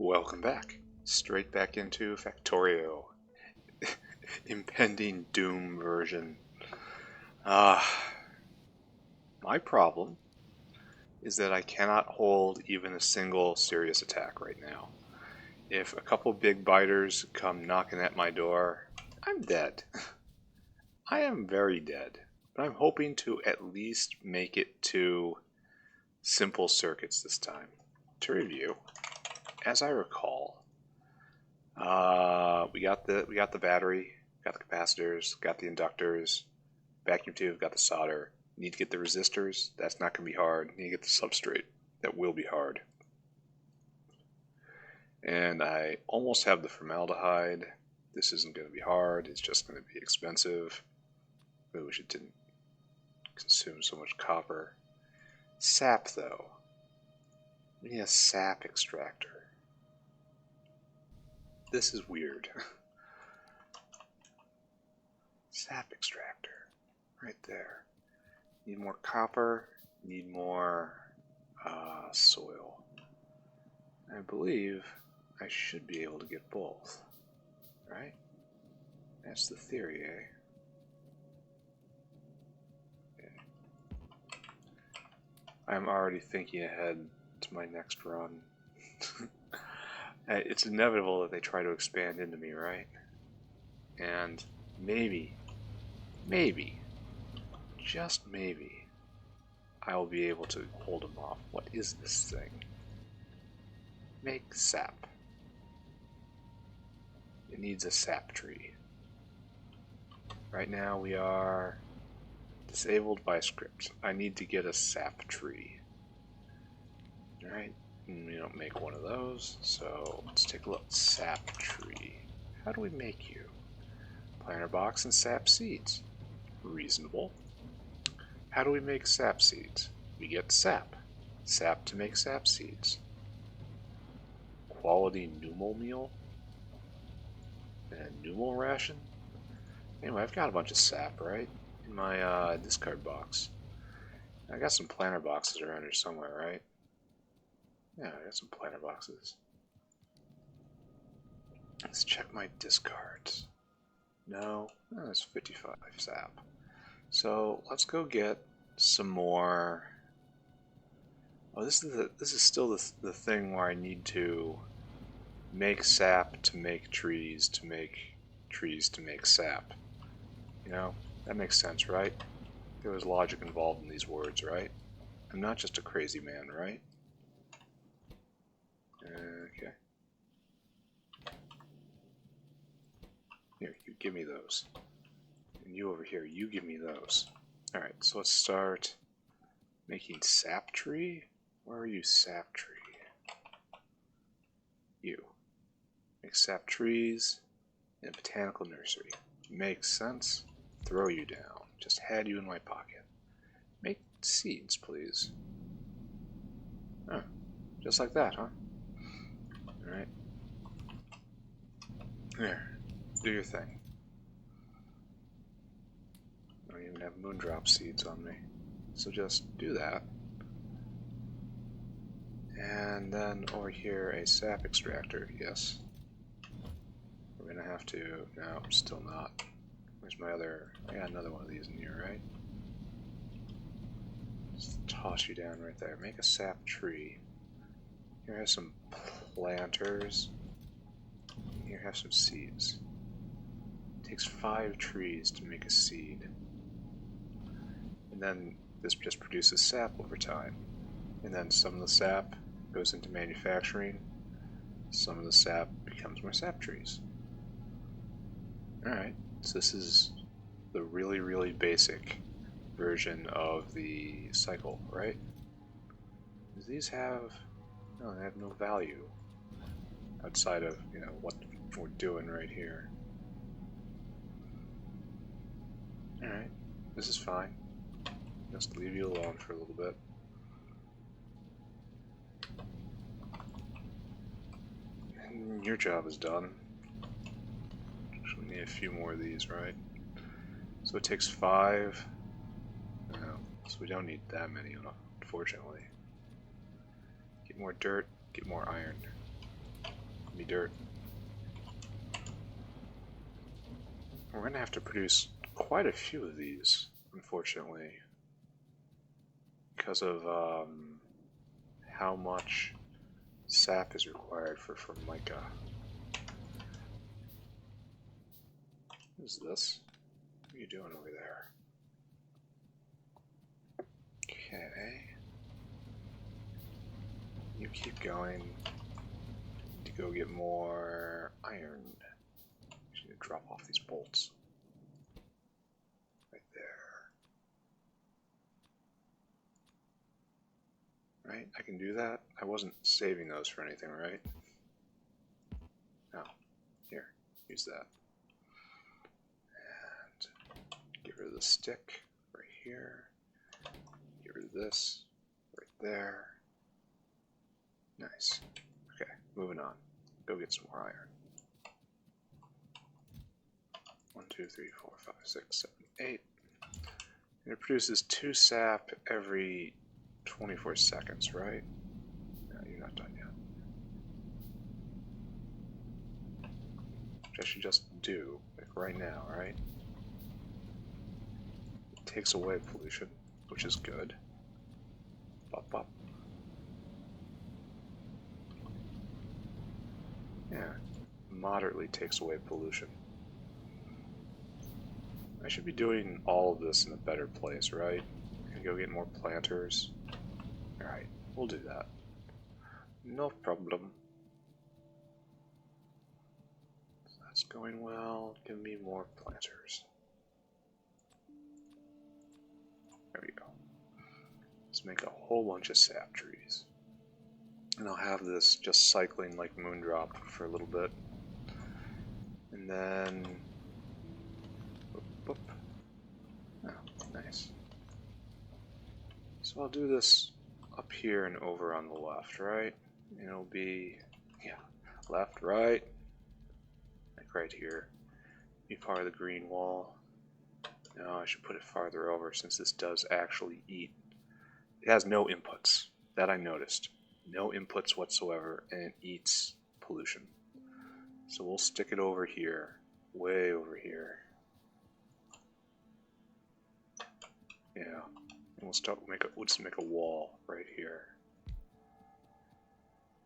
Welcome back. Straight back into Factorio. Impending doom version. My problem is that I cannot hold even a single serious attack right now. If a couple big biters come knocking at my door, I'm dead. I am very dead. But I'm hoping to at least make it to simple circuits this time. To review, as I recall, we got the battery, got the capacitors, got the inductors, vacuum tube, got the solder. Need to get the resistors. That's not going to be hard. Need to get the substrate. That will be hard. And I almost have the formaldehyde. This isn't going to be hard. It's just going to be expensive. I wish it didn't consume so much copper. Sap, though. We need a sap extractor. This is weird. Sap extractor. Right there. Need more copper. Need more soil. I believe I should be able to get both. Right? That's the theory, eh? Okay. I'm already thinking ahead to my next run. It's inevitable that they try to expand into me, right? And maybe, just maybe, I will be able to hold them off. What is this thing? Make sap. It needs a sap tree. Right now we are disabled by script. I need to get a sap tree. Alright, we don't make one of those, so let's take a look. Sap tree. How do we make you? Planter box and sap seeds. Reasonable. How do we make sap seeds? We get sap. Sap to make sap seeds. Quality pneumal meal. And pneumal ration. Anyway, I've got a bunch of sap, right? In my discard box. I got some planter boxes around here somewhere, right? Yeah, I got some planter boxes. Let's check my discards. No, that's 55 sap. So let's go get some more. Oh, this is still the thing where I need to make sap to make trees to make trees to make sap. You know, that makes sense, right? There was logic involved in these words, right? I'm not just a crazy man, right? Okay. Here, you give me those. And you over here, you give me those. Alright, so let's start making sap tree. Where are you, sap tree? You. Make sap trees in a botanical nursery. Makes sense. Throw you down. Just had you in my pocket. Make seeds, please. Oh, just like that, huh? Alright. There. Do your thing. I don't even have moondrop seeds on me. So just do that. And then over here, a sap extractor. Yes. We're gonna have to... No, still not. Where's my other... I got another one of these in here, right? Just toss you down right there. Make a sap tree. Here have some planters. Here have some seeds. It takes 5 trees to make a seed. And then this just produces sap over time. And then some of the sap goes into manufacturing. Some of the sap becomes more sap trees. Alright, so this is the really, really basic version of the cycle, right? Does these have... No, they have no value outside of, you know, what we're doing right here. Alright, this is fine. Just leave you alone for a little bit. And your job is done. Actually, we need a few more of these, right? So it takes 5. No, so we don't need that many, unfortunately. Get more dirt, get more iron. me dirt. We're going to have to produce quite a few of these, unfortunately, because of how much sap is required for Formica. What is this? What are you doing over there? Okay. You keep going. Need to go get more iron. Just need to drop off these bolts. Right there. Right? I can do that? I wasn't saving those for anything, right? No. Here. Use that. And get rid of the stick right here. Get rid of this right there. Nice. Okay, moving on. Go get some more iron. 1, 2, 3, 4, 5, 6, 7, 8. And it produces 2 sap every 24 seconds, right? No, you're not done yet. Which I should just do, like right now, right? It takes away pollution, which is good. Bop, bop. Yeah, moderately takes away pollution. I should be doing all of this in a better place, right? I can go get more planters. Alright, we'll do that. No problem. So that's going well. Give me more planters. There we go. Let's make a whole bunch of sap trees. And I'll have this just cycling like Moondrop for a little bit. And then... Boop, boop. Oh, nice. So I'll do this up here and over on the left, right? And it'll be, yeah, left, right, like right here. Be part of the green wall. No, I should put it farther over since this does actually eat. It has no inputs. That I noticed. No inputs whatsoever, and it eats pollution. So we'll stick it over here, way over here. Yeah, and we'll start let's make a wall right here.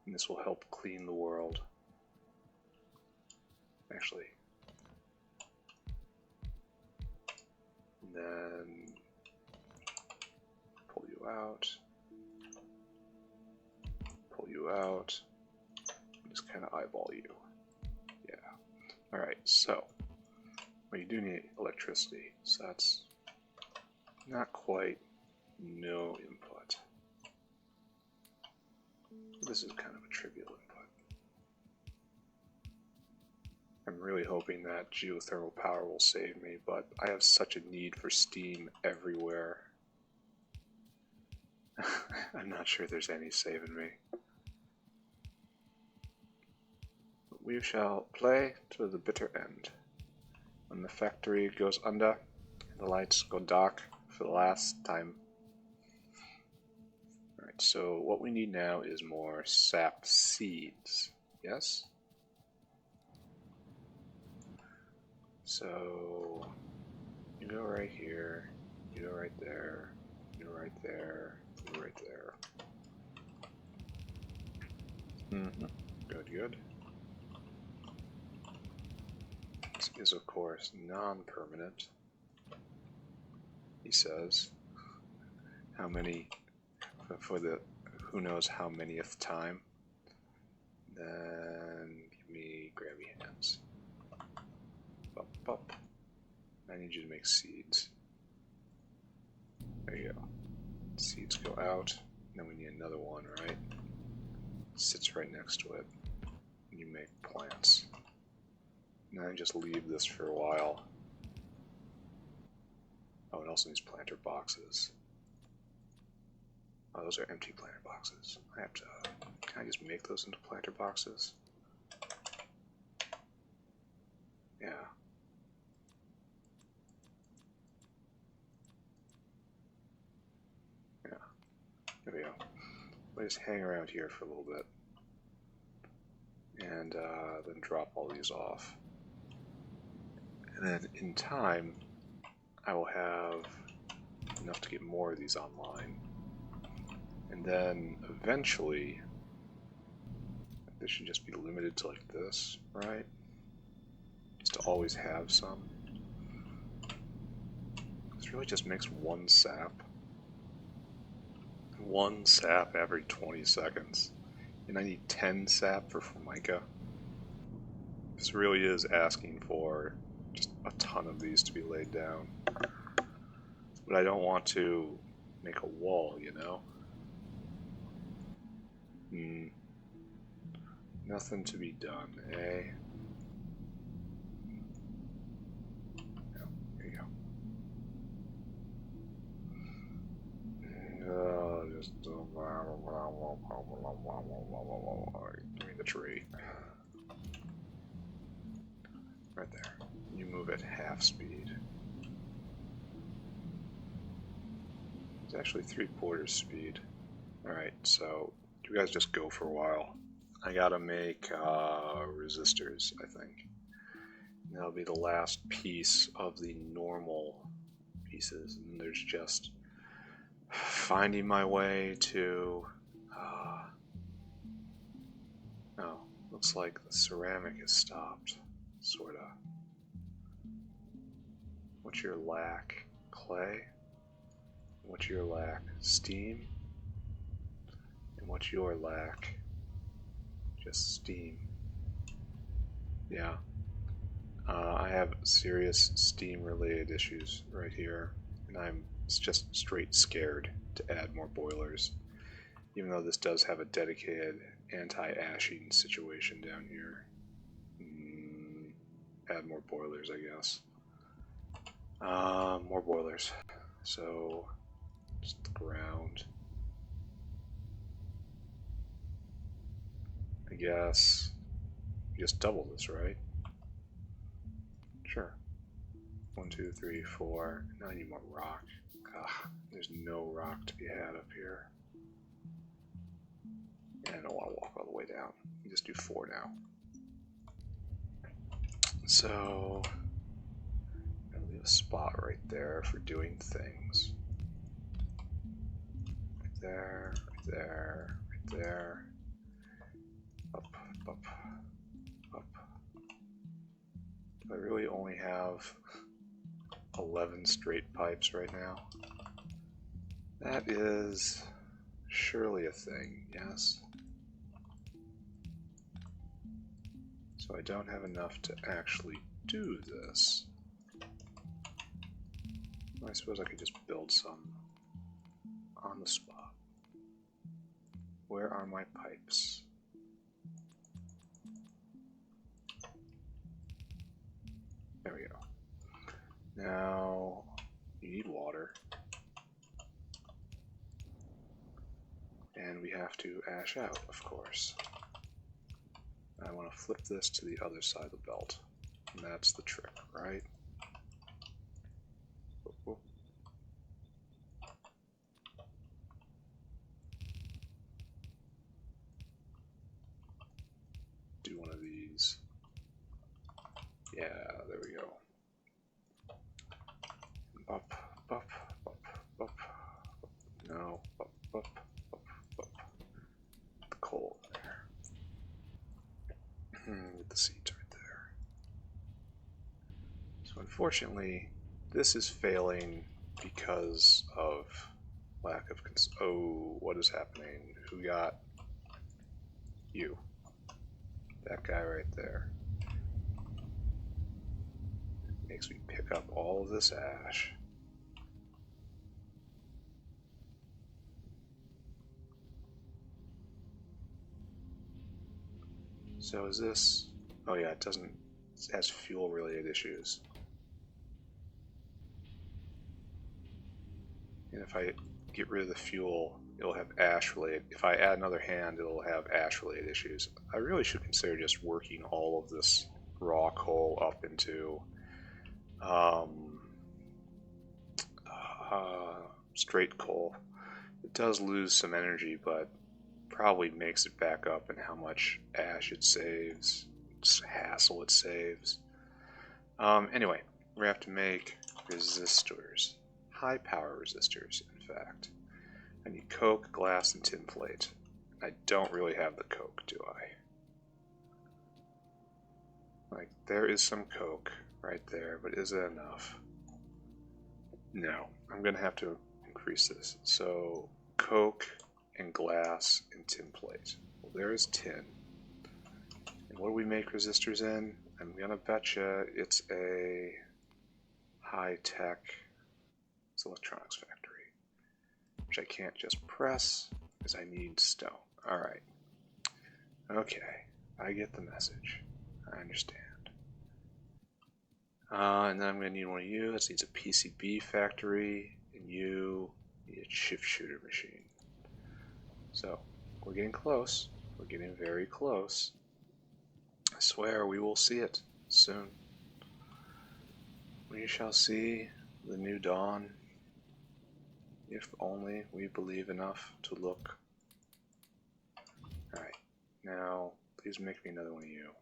And this will help clean the world. Actually. And then pull you out. Pull you out. Just kind of eyeball you. Yeah. Alright, so. Well, you do need electricity, so that's not quite no input. This is kind of a trivial input. I'm really hoping that geothermal power will save me, but I have such a need for steam everywhere. I'm not sure there's any saving me. But we shall play to the bitter end. When the factory goes under, and the lights go dark for the last time. Alright, so what we need now is more sap seeds. Yes? So, you go right here, you go right there, you go right there, you go right there. Good, good. This is, of course, non-permanent. He says, how many, for the who knows how manyth time. Then give me grabby hands. Bop, bop. I need you to make seeds. There you go. Seeds go out. Then we need another one, right? Sits right next to it. And you make plants. And then just leave this for a while. Oh, it also needs planter boxes. Oh, those are empty planter boxes. I have to... Can I just make those into planter boxes? Yeah. Yeah. There we go. We'll just hang around here for a little bit. and then drop all these off. And then in time, I will have enough to get more of these online. And then eventually, this should just be limited to like this, right? Just to always have some. This really just makes one sap. One sap every 20 seconds. And I need 10 sap for Formica. This really is asking for just a ton of these to be laid down. But I don't want to make a wall, you know? Nothing to be done, eh? No, here you go. Just give me the tree. Right there. You move at half speed. It's actually 3/4 speed. Alright, so you guys just go for a while. I gotta make resistors, I think. And that'll be the last piece of the normal pieces. And there's just finding my way to... oh, looks like the ceramic is stopped. Sorta. What's your lack? Clay? What's your lack? Steam? And what's your lack? Just steam. Yeah. I have serious steam related issues right here, and I'm just straight scared to add more boilers, even though this does have a dedicated anti-ashing situation down here. Add more boilers, I guess. More boilers. So, just the ground. I guess just double this, right? Sure. 1, 2, 3, 4. Now I need more rock. Ugh, there's no rock to be had up here. And I don't want to walk all the way down. You just do 4 now. So, I'll leave a spot right there for doing things. Right there, right there, right there. Up, up, up. I really only have 11 straight pipes right now. That is surely a thing, yes? So I don't have enough to actually do this. I suppose I could just build some on the spot. Where are my pipes? There we go. Now, you need water. And we have to ash out, of course. I want to flip this to the other side of the belt. And that's the trick, right? Oh. Do one of these. Yeah, there we go. Up, up, up, up. No, up, up, up, up. The coal there. Get the seeds right there. So unfortunately, this is failing because of lack of oh, what is happening? Who got you? That guy right there. Makes me pick up all of this ash. So is this... oh yeah, it doesn't... it has fuel related issues. And if I get rid of the fuel, it'll have ash related... if I add another hand, it'll have ash related issues. I really should consider just working all of this raw coal up into straight coal. It does lose some energy, but probably makes it back up and how much ash it saves, hassle it saves. Anyway, we have to make resistors, high power resistors, in fact. I need coke, glass, and tin plate. I don't really have the coke, do I? Like, there is some coke right there, but is it enough? No, I'm going to have to increase this. So, coke and glass and tin plate. Well, there is tin. And what do we make resistors in? I'm going to betcha it's a high-tech electronics factory, which I can't just press because I need stone. Alright. Okay, I get the message. I understand. And then I'm going to need one of you. This needs a PCB factory, and you need a chip shooter machine. So, we're getting close. We're getting very close. I swear we will see it soon. We shall see the new dawn, if only we believe enough to look. Alright, now please make me another one of you.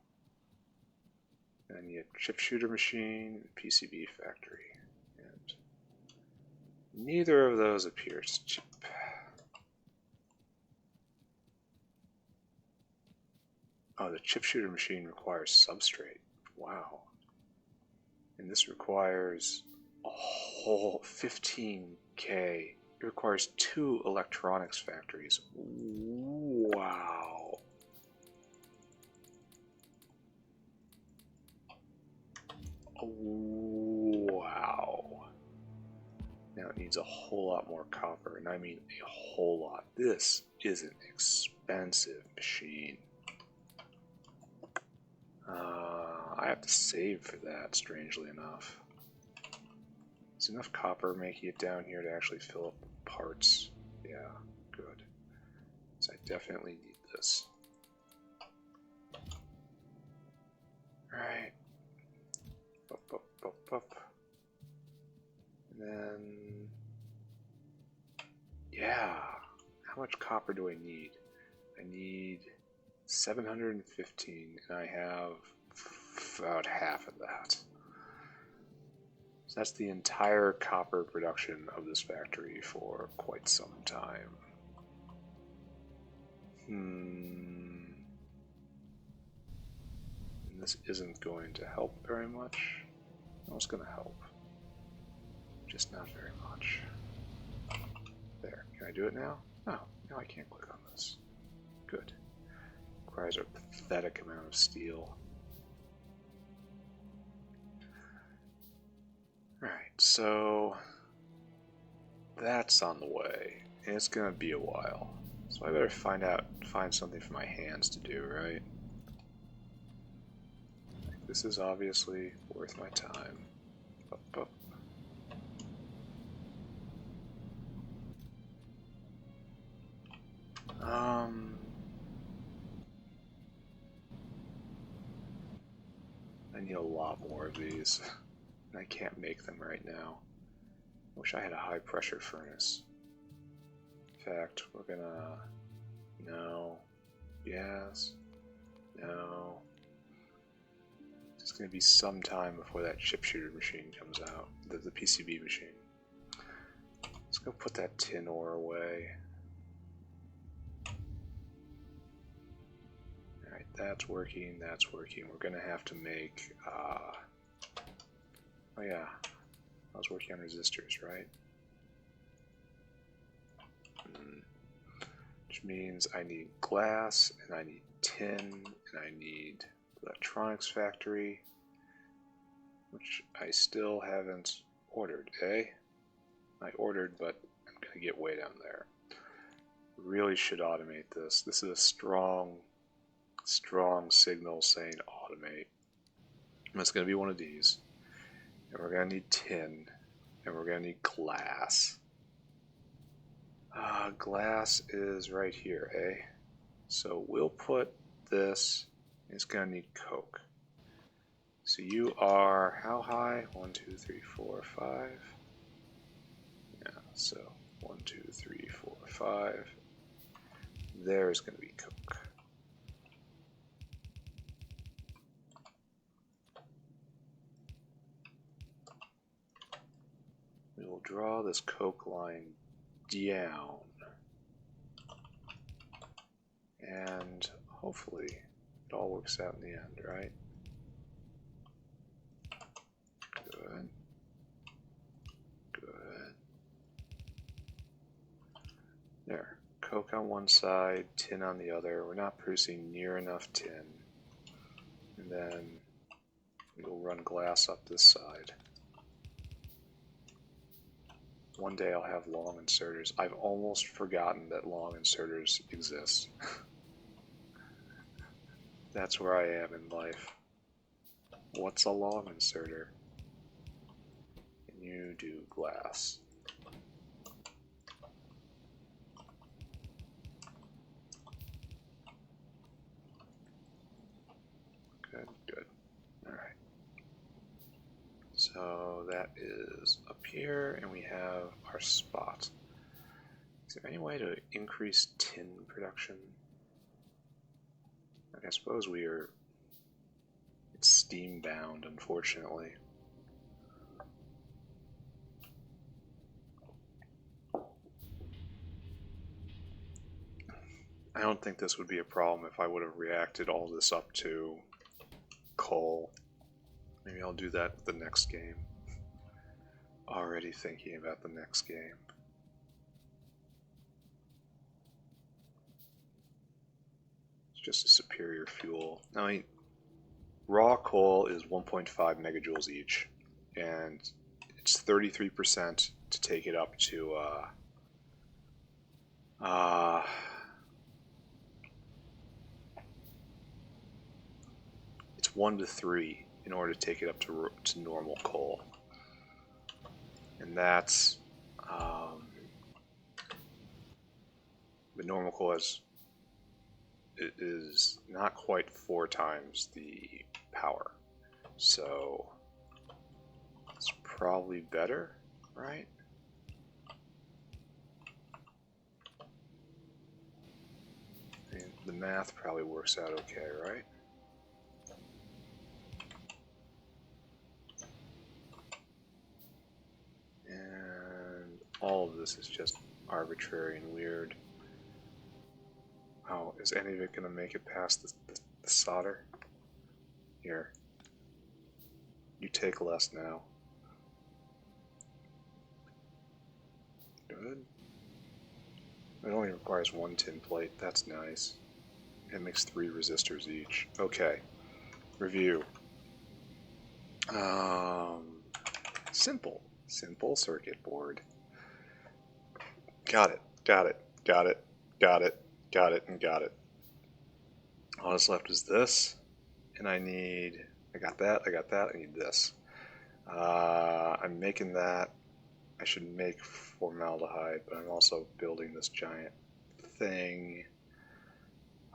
I need a chip shooter machine, and PCB factory, and neither of those appears cheap. Oh, the chip shooter machine requires substrate. Wow. And this requires a whole 15K. It requires 2 electronics factories. Wow. Wow. Now it needs a whole lot more copper, and I mean a whole lot. This is an expensive machine. I have to save for that, strangely enough. Is enough copper making it down here to actually fill up the parts? Yeah, good. So I definitely need this. Alright. Up. And then... yeah. How much copper do I need? I need 715, and I have about half of that. So that's the entire copper production of this factory for quite some time. And this isn't going to help very much. No, it's going to help. Just not very much. There. Can I do it now? Oh, no, I can't click on this. Good. Requires a pathetic amount of steel. Alright, so that's on the way. And it's gonna be a while. So I better find something for my hands to do, right? This is obviously worth my time. Up. I need a lot more of these, and I can't make them right now. I wish I had a high pressure furnace. In fact, we're gonna... no. Yes. No. It's gonna be some time before that chip shooter machine comes out. The PCB machine. Let's go put that tin ore away. Alright, that's working, that's working. We're gonna have to make, oh yeah, I was working on resistors, right? Which means I need glass, and I need tin, and I need electronics factory, which I still haven't ordered, eh? I ordered, but I'm gonna get way down there. Really should automate this. This is a strong signal saying automate. And it's going to be one of these. And we're going to need tin. And we're going to need glass. Glass is right here, eh? So we'll put this. It's going to need coke. So you are how high? 1, 2, 3, 4, 5. Yeah, so 1, 2, 3, 4, 5. There's going to be coke. We will draw this coke line down. And hopefully it all works out in the end, right? Good. Good. There. Coke on one side, tin on the other. We're not producing near enough tin. And then we'll run glass up this side. One day I'll have long inserters. I've almost forgotten that long inserters exist. That's where I am in life. What's a long inserter? And you do glass. Good, good. Alright. So that is up here, and we have our spot. Is there any way to increase tin production? I suppose it's steam bound, unfortunately. I don't think this would be a problem if I would have reacted all this up to coal. Maybe I'll do that the next game. Already thinking about the next game. It's just a superior fuel. I mean, raw coal is 1.5 megajoules each, and it's 33% to take it up to it's 1 to 3 in order to take it up to normal coal, and that's the normal coal is not quite 4 times the power, so it's probably better, right? I mean, the math probably works out okay, right? And all of this is just arbitrary and weird. Oh, is any of it going to make it past the solder? Here. You take less now. Good. It only requires 1 tin plate. That's nice. It makes 3 resistors each. Okay. Review. Simple. Simple circuit board. Got it. Got it. Got it. Got it. Got it. And got it. All that's left is this. And I got that. I got that. I need this. I'm making that. I should make formaldehyde, but I'm also building this giant thing.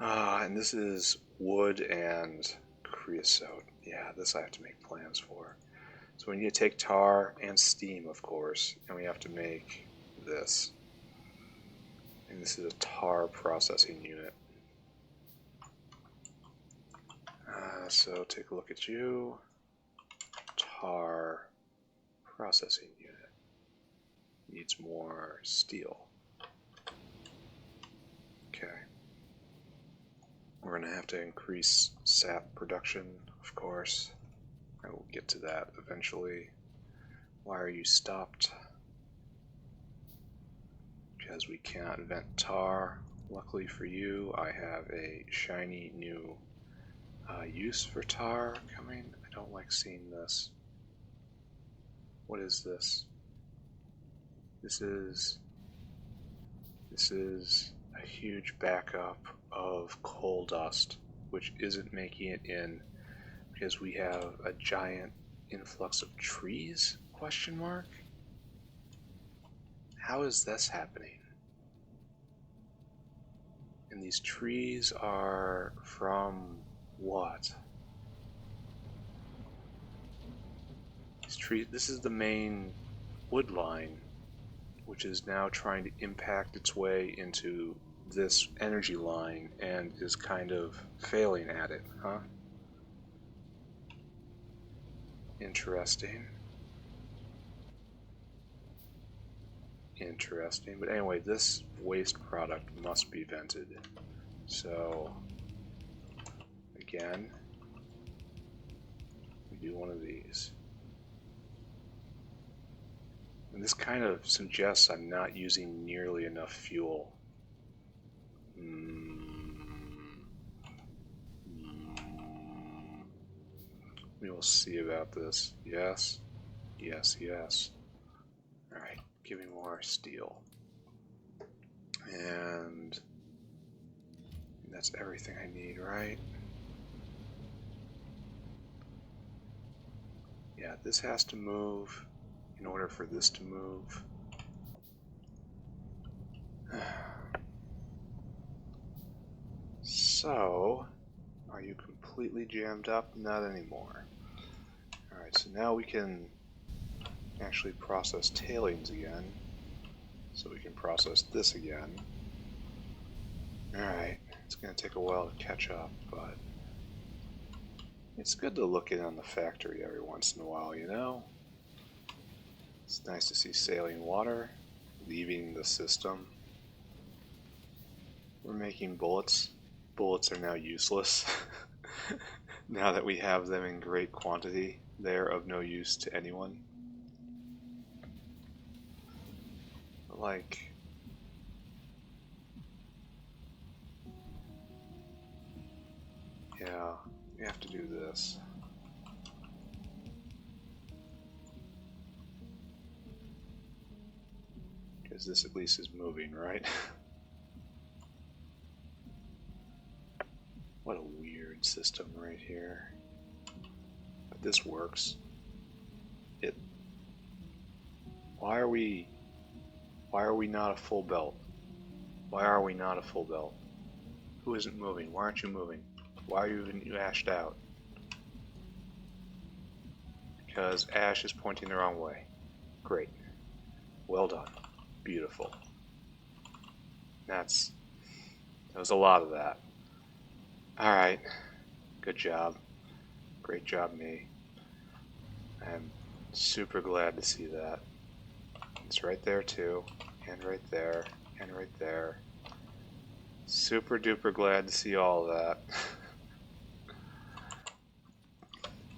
And this is wood and creosote. Yeah, this I have to make plans for. So we need to take tar and steam, of course, and we have to make this. And this is a tar processing unit. So take a look at you. Tar processing unit. Needs more steel. Okay. We're going to have to increase sap production, of course. I will get to that eventually. Why are you stopped? Because we cannot vent tar. Luckily for you, I have a shiny new use for tar coming. I don't like seeing this. What is this? This is a huge backup of coal dust, which isn't making it in because we have a giant influx of trees? Question mark? How is this happening? And these trees are from what? These trees, this is the main wood line, which is now trying to impact its way into this energy line and is kind of failing at it, huh? Interesting. Interesting. But anyway, this waste product must be vented. So, again, we do one of these. And this kind of suggests I'm not using nearly enough fuel. We will see about this. Yes, yes, yes. Alright, give me more steel. And that's everything I need, right? Yeah, this has to move in order for this to move. So, are you completely jammed up? Not anymore. Alright, so now we can actually process tailings again. So we can process this again. Alright, it's going to take a while to catch up, but it's good to look in on the factory every once in a while, you know? It's nice to see saline water leaving the system. We're making bullets. Bullets are now useless. Now that we have them in great quantity, they're of no use to anyone. Like, yeah, we have to do this. Because this at least is moving, right? What a weird system right here. But this works. Why are we not a full belt? Why are we not a full belt? Who isn't moving? Why aren't you moving? Why are you ashed out? Because Ash is pointing the wrong way. Great. Well done. Beautiful. That was a lot of that. Alright. Good job. Great job, me. I'm super glad to see that. It's right there too. And right there. And right there. Super duper glad to see all of that.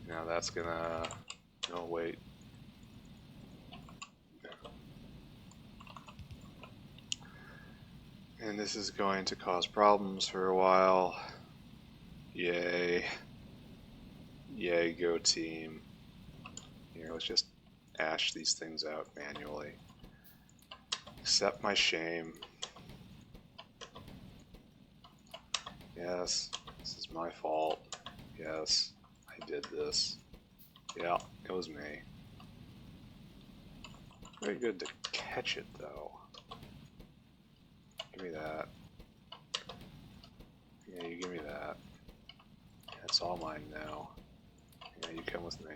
Now that's gonna... Oh, wait. And this is going to cause problems for a while. Yay. Yay, go team. Here, let's just ash these things out manually. Accept my shame. Yes, this is my fault. Yes, I did this. Yeah, it was me. Very good to catch it, though. Give me that. Yeah, you give me that. That's all mine now. Yeah, you come with me.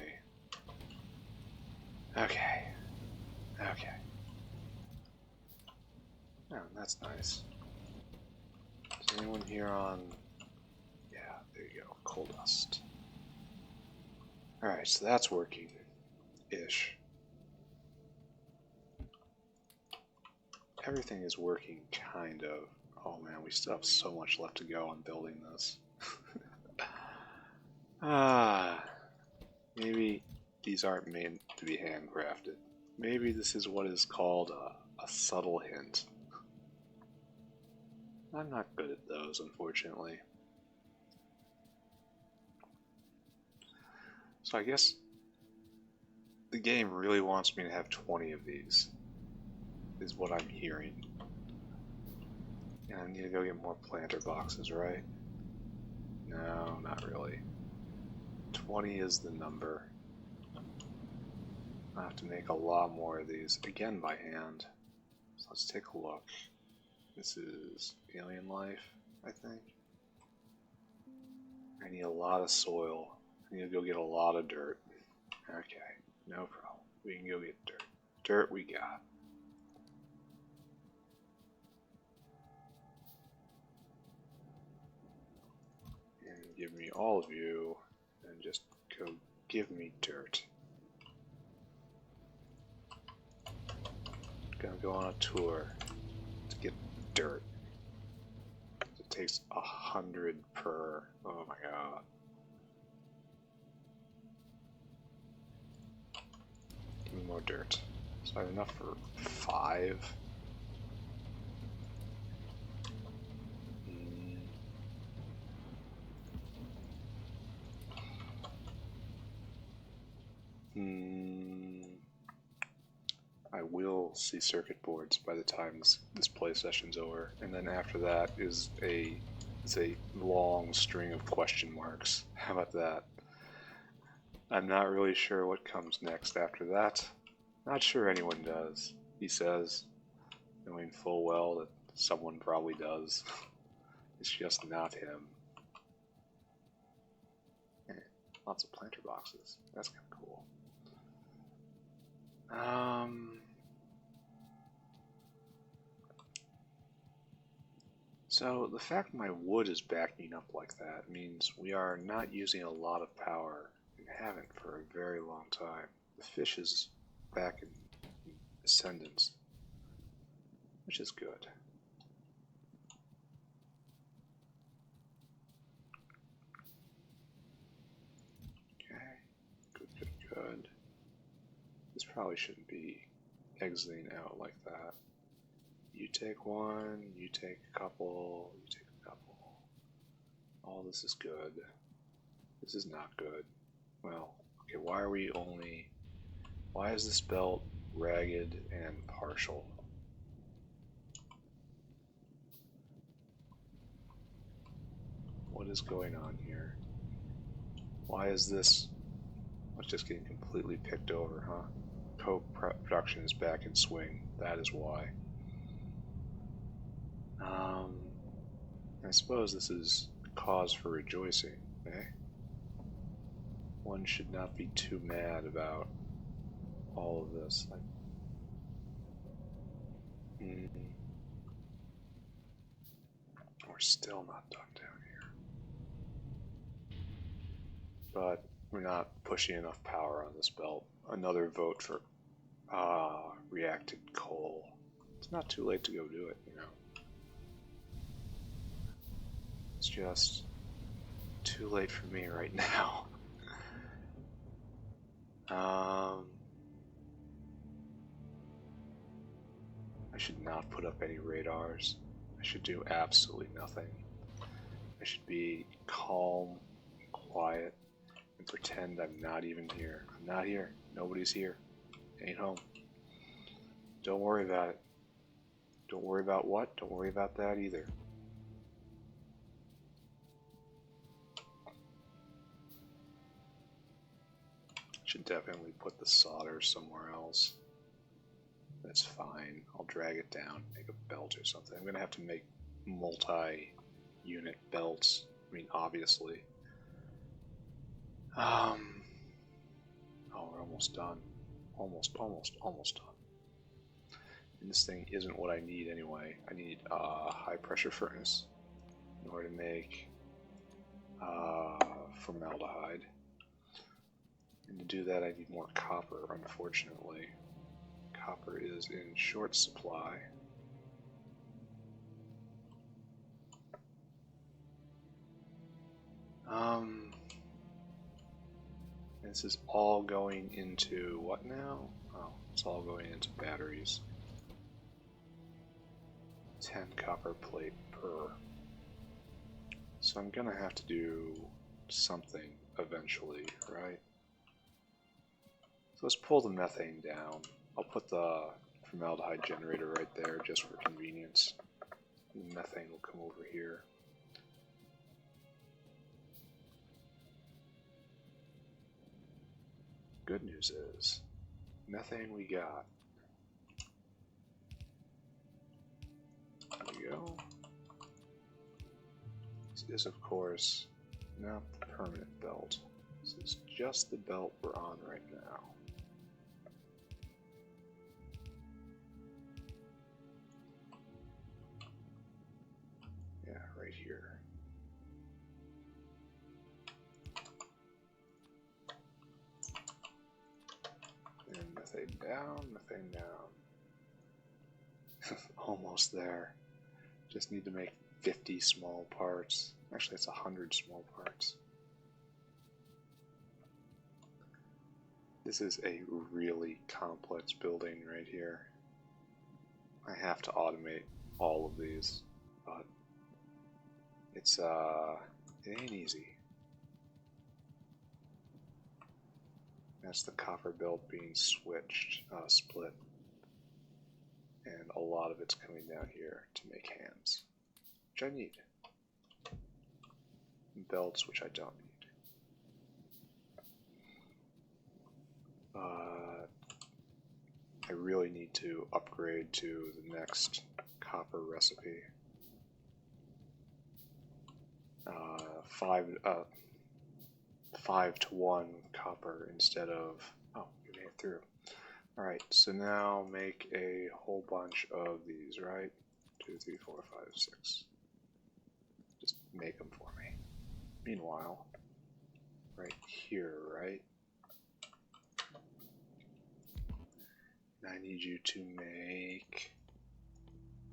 Okay. Okay. Oh, that's nice. Is anyone here on... Yeah, there you go. Coal dust. Alright, so that's working. Ish. Everything is working, kind of. Oh man, we still have so much left to go on building this. Maybe these aren't made to be handcrafted. Maybe this is what is called a subtle hint. I'm not good at those, unfortunately. So I guess the game really wants me to have 20 of these, is what I'm hearing. And I need to go get more planter boxes, right? No, not really. 20 is the number. I have to make a lot more of these, again by hand. So let's take a look. This is alien life, I think. I need a lot of soil. I need to go get a lot of dirt. Okay, no problem. We can go get dirt. Dirt we got. give me all of you and just go give me dirt. Gonna go on a tour to get dirt. It takes 100 per. Oh my god. Give me more dirt. So I have enough for 5. I will see circuit boards by the time this play session's over, and then after that is a long string of question marks. How about that? I'm not really sure what comes next after that. Not sure anyone does, he says, knowing full well that someone probably does. It's just not him. Lots of planter boxes. That's kind of cool. So the fact my wood is backing up like that means we are not using a lot of power and haven't for a very long time. The fish is back in ascendance, which is good. Okay, good. This probably shouldn't be exiting out like that. You take one, you take a couple, you take a couple. All this is good. This is not good. Well, okay, why is this belt ragged and partial? What is going on here? Why is this? It's just getting completely picked over, huh? Coke production is back in swing. That is why. I suppose this is cause for rejoicing, eh? One should not be too mad about all of this. We're still not done down here. But we're not pushing enough power on this belt. Another vote for reacted coal. It's not too late to go do it, you know. It's just too late for me right now. I should not put up any radars. I should do absolutely nothing. I should be calm, quiet, and pretend I'm not even here. I'm not here. Nobody's here. Ain't home. Don't worry about it. Don't worry about what? Don't worry about that either. Should definitely put the solder somewhere else. That's fine. I'll drag it down, make a belt or something. I'm gonna have to make multi-unit belts. I mean, obviously. Oh, we're almost done. Almost done. And this thing isn't what I need anyway. I need a high-pressure furnace in order to make formaldehyde. And to do that, I need more copper, unfortunately. Copper is in short supply. This is all going into what now? Oh, it's all going into batteries. 10 copper plate per. So I'm gonna have to do something eventually, right? So let's pull the methane down. I'll put the formaldehyde generator right there just for convenience. The methane will come over here. Good news is, methane we got. There we go. This is, of course, not the permanent belt. This is just the belt we're on right now. Yeah, right here. Methane down, methane down. Almost there. Just need to make 50 small parts. Actually, it's 100 small parts. This is a really complex building right here. I have to automate all of these, but it's it ain't easy. That's the copper belt being switched, split, and a lot of it's coming down here to make hands, which I need. Belts, which I don't need. I really need to upgrade to the next copper recipe. 5-to-1 copper instead of, oh, we made it through. Alright, so now make a whole bunch of these, right? 2, 3, 4, 5, 6. Just make them for me. Meanwhile, right here, right? I need you to make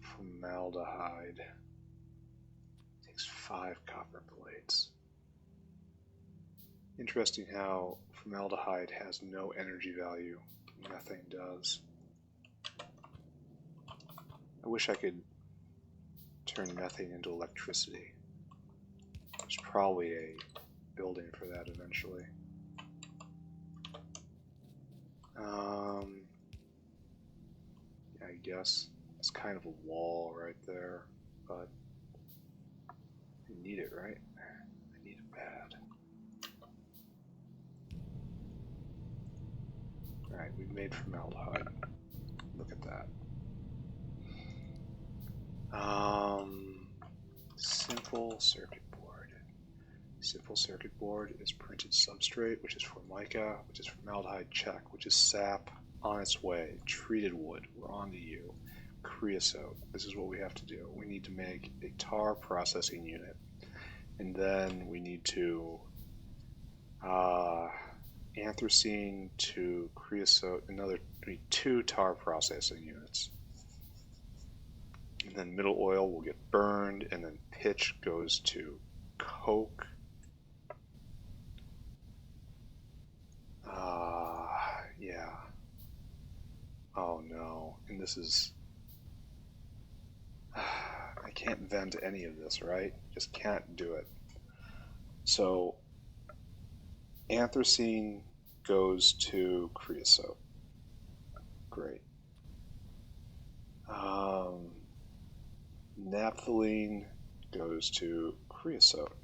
formaldehyde. It takes 5 copper plates. Interesting how formaldehyde has no energy value. Methane does. I wish I could turn methane into electricity. There's probably a building for that eventually. I guess it's kind of a wall right there, but I need it, right? I need it bad. Alright, we've made formaldehyde. Look at that. Simple circuit board. Simple circuit board is printed substrate, which is formica, which is formaldehyde, check, which is sap, on its way. Treated wood, we're on to you. Creosote, this is what we have to do. We need to make a tar processing unit, and then we need to anthracene to creosote, we need 2 tar processing units. And then middle oil will get burned, and then pitch goes to coke. Yeah. Oh no, and this is... I can't vent any of this, right? Just can't do it. So, anthracene goes to creosote. Great. Naphthalene goes to creosote.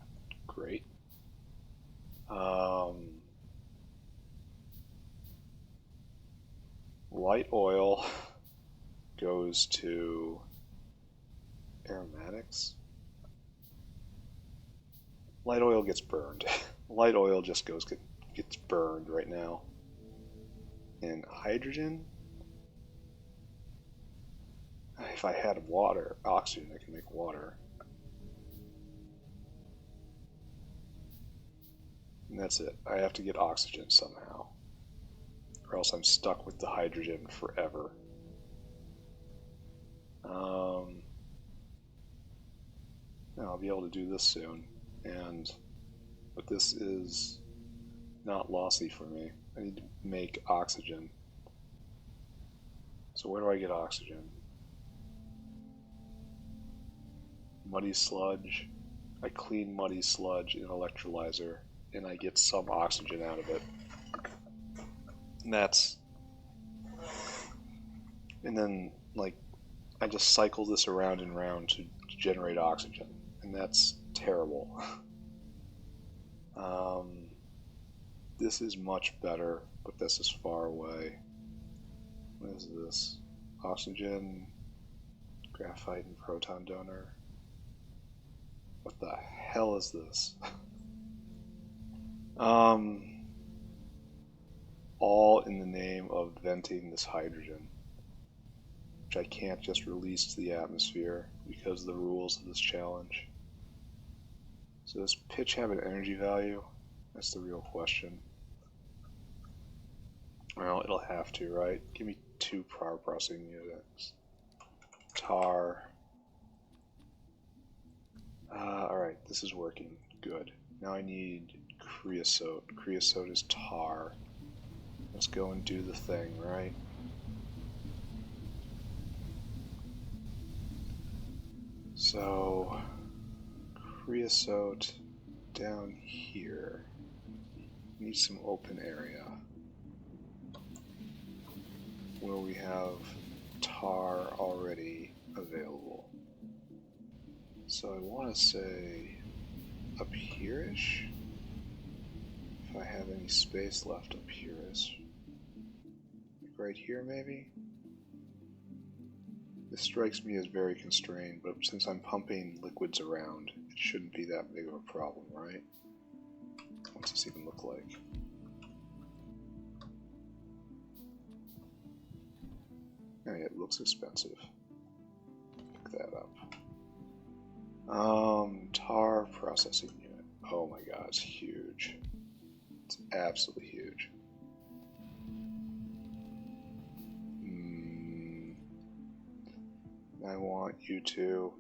Great. Light oil goes to aromatics. Light oil gets burned. Light oil just gets burned right now. And hydrogen? If I had oxygen, I can make water. And that's it. I have to get oxygen somehow, or else I'm stuck with the hydrogen forever. I'll be able to do this soon, but this is not lossy for me. I need to make oxygen. So where do I get oxygen? Muddy sludge. I clean muddy sludge in an electrolyzer, and I get some oxygen out of it. And then, like, I just cycle this around and around to generate oxygen, and that's terrible. This is much better, but this is far away. What is this? Oxygen, graphite, and proton donor. What the hell is this? All in the name of venting this hydrogen, which I can't just release to the atmosphere because of the rules of this challenge. So does pitch have an energy value? That's the real question. Well, it'll have to, right? Give me 2 power processing units. Tar. Alright, this is working. Good. Now I need creosote. Creosote is tar. Let's go and do the thing, right? So, creosote down here. Need some open area where we have tar already available. So I want to say up here-ish, if I have any space left up here-ish. Right here maybe? This strikes me as very constrained, but since I'm pumping liquids around, it shouldn't be that big of a problem, right? What's this even look like? Oh, yeah, it looks expensive. Pick that up. Tar processing unit. Oh my god, it's huge. It's absolutely huge. I want you to...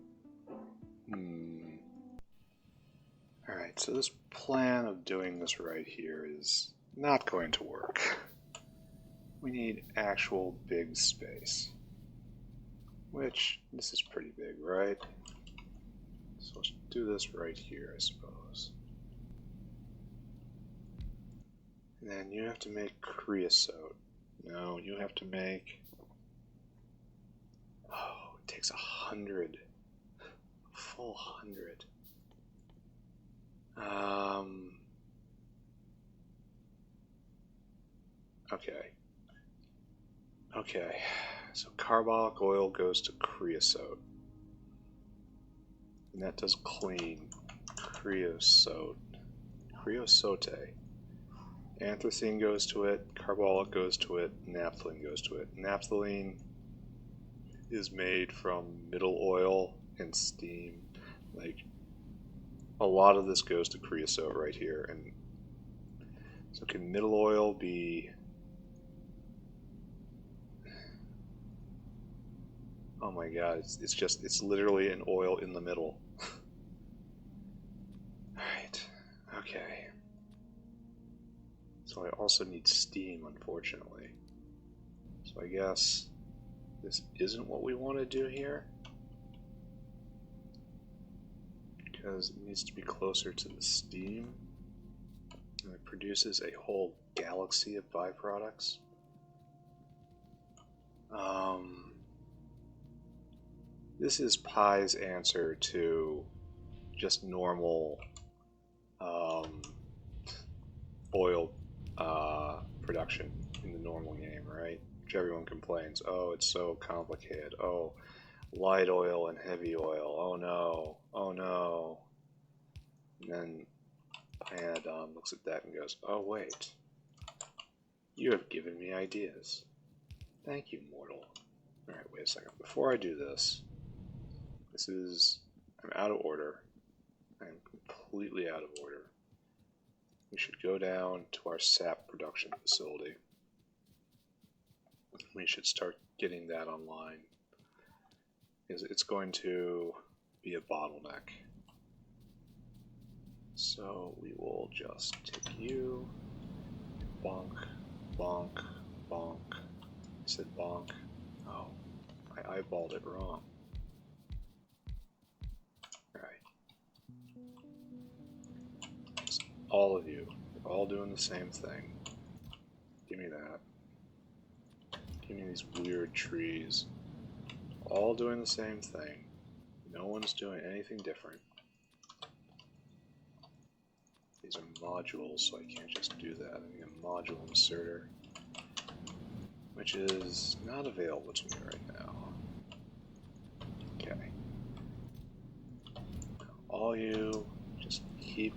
Alright, so this plan of doing this right here is not going to work. We need actual big space. Which, this is pretty big, right? So let's do this right here, I suppose. And then you have to make creosote. No, you have to make... Oh, it takes 100. A full 100. Okay, so carbolic oil goes to creosote. And that does clean creosote. Creosote. Anthracene goes to it, carbolic goes to it, naphthalene goes to it. Naphthalene is made from middle oil and steam. Like, a lot of this goes to creosote right here. And so can middle oil be... Oh my god, it's literally an oil in the middle. Alright, okay. So I also need steam, unfortunately. So I guess this isn't what we want to do here. Because it needs to be closer to the steam. And it produces a whole galaxy of byproducts. This is Pi's answer to just normal oil production in the normal game, right? Which everyone complains, oh, it's so complicated. Oh, light oil and heavy oil. Oh no. Oh no. And then Pyanodon looks at that and goes, oh wait. You have given me ideas. Thank you, mortal. Alright, wait a second. Before I do this, I'm out of order. I'm completely out of order. We should go down to our sap production facility. We should start getting that online. Because it's going to be a bottleneck. So we will just take you, bonk, bonk, bonk. I said bonk. Oh, I eyeballed it wrong. All of you, you're all doing the same thing. Give me that. Give me these weird trees. All doing the same thing. No one's doing anything different. These are modules, so I can't just do that. I need a module inserter, which is not available to me right now. Okay. All you, just keep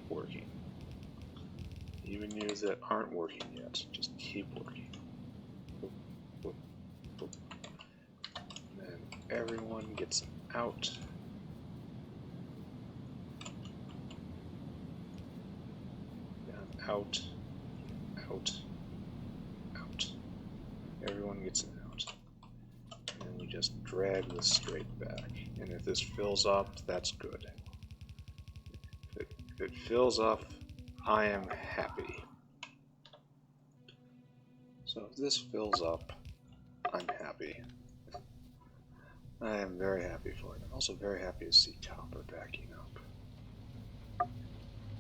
working. Even you that aren't working yet, just keep working. And then everyone gets out. Down, out, out, everyone gets out. And we just drag this straight back. And if this fills up, that's good. If it fills up, I am happy. So if this fills up, I'm happy. I am very happy for it. I'm also very happy to see copper backing up.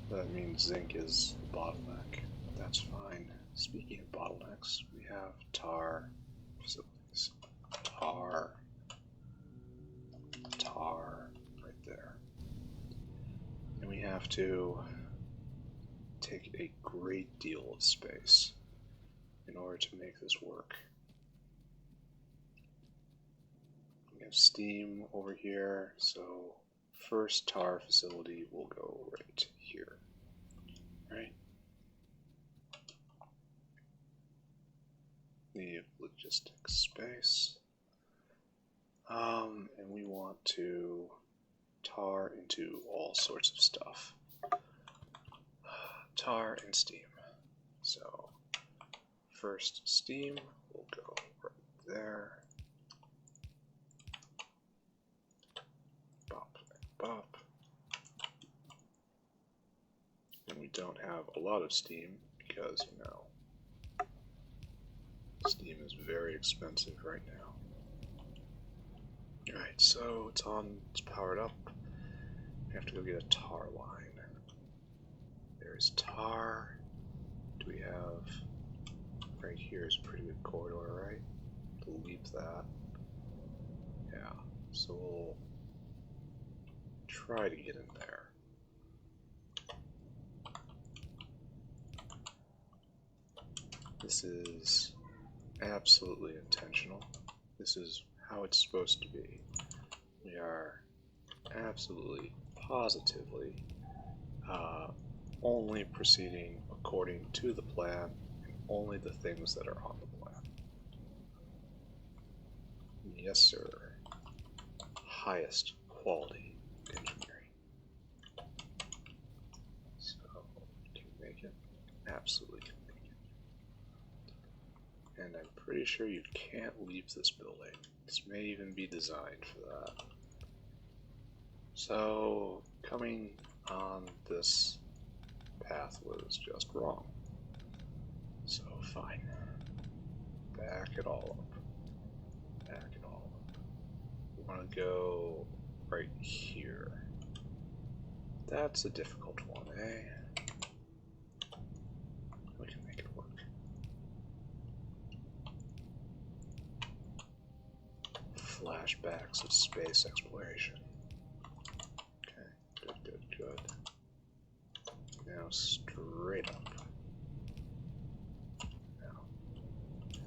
That means zinc is a bottleneck. That's fine. Speaking of bottlenecks, we have tar facilities. Tar right there. And we have to take a great deal of space in order to make this work. We have steam over here, so first tar facility will go right here. Right? The logistics space. And we want to tar into all sorts of stuff. Tar and steam. So first steam will go right there. Bop, bop. And we don't have a lot of steam because, you know, steam is very expensive right now. Alright, so it's on, it's powered up. We have to go get a tar line. There's tar. Do we have, right here is a pretty good corridor, right? To leap that. Yeah, so we'll try to get in there. This is absolutely intentional. This is how it's supposed to be. We are absolutely, positively only proceeding according to the plan and only the things that are on the plan. Yes, sir. Highest quality engineering. So, can we make it? Absolutely can make it. And I'm pretty sure you can't leave this building. This may even be designed for that. So, coming on this path was just wrong. So, fine. Back it all up. Back it all up. We want to go right here. That's a difficult one, eh? We can make it work. Flashbacks of space exploration. Okay, good. Now straight up.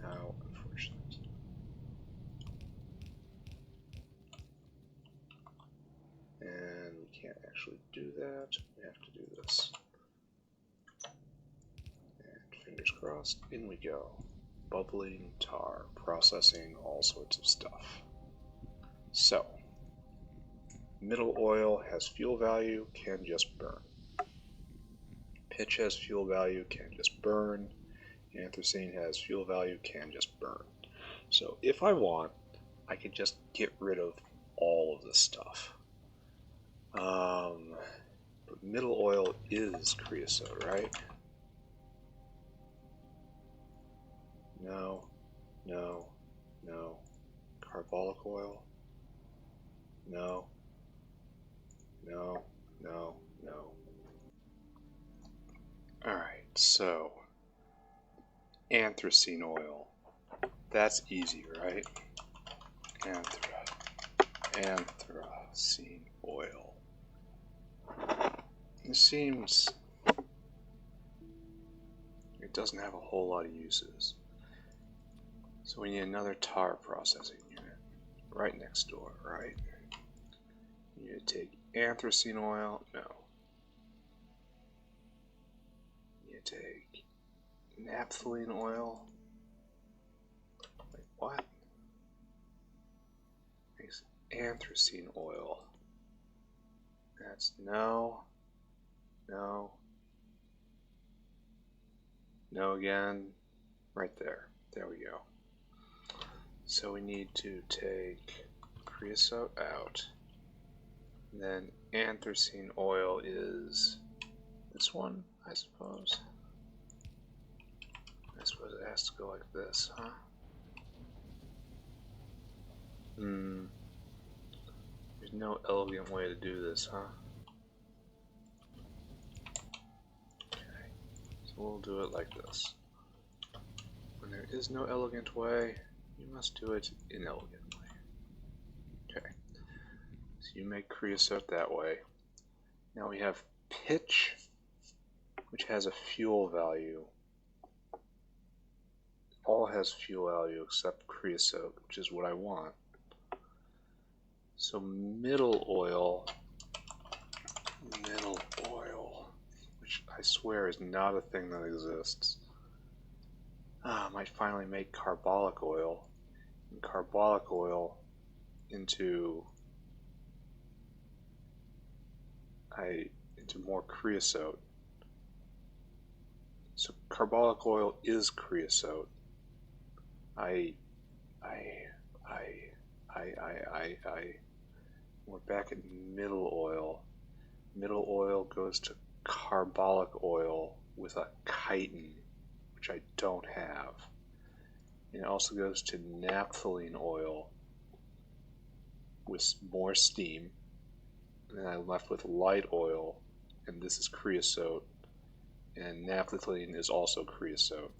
How unfortunate. And we can't actually do that. We have to do this. And fingers crossed, in we go. Bubbling tar, processing all sorts of stuff. So, middle oil has fuel value, can just burn. Pitch has fuel value, can just burn. Anthracene has fuel value, can just burn. So if I want, I could just get rid of all of this stuff. But middle oil is creosote, right? No. Carbolic oil? No. Alright, so anthracene oil. That's easy, right? Anthracene oil. It seems it doesn't have a whole lot of uses. So we need another tar processing unit right next door, right? You need to take anthracene oil. No. You take naphthalene oil. Wait, what? Makes anthracene oil. That's no again. Right there. There we go. So we need to take creosote out. And then anthracene oil is this one, I suppose. I suppose it has to go like this, huh? There's no elegant way to do this, huh? Okay, so we'll do it like this. When there is no elegant way, you must do it inelegantly. Okay, so you make creosote that way. Now we have pitch, which has a fuel value. All has fuel value except creosote, which is what I want. So middle oil, which I swear is not a thing that exists. I might finally make carbolic oil, and carbolic oil into more creosote. So carbolic oil is creosote. We're back at middle oil. Middle oil goes to carbolic oil with a chitin, which I don't have. And it also goes to naphthalene oil with more steam. And then I'm left with light oil, and this is creosote. And naphthalene is also creosote.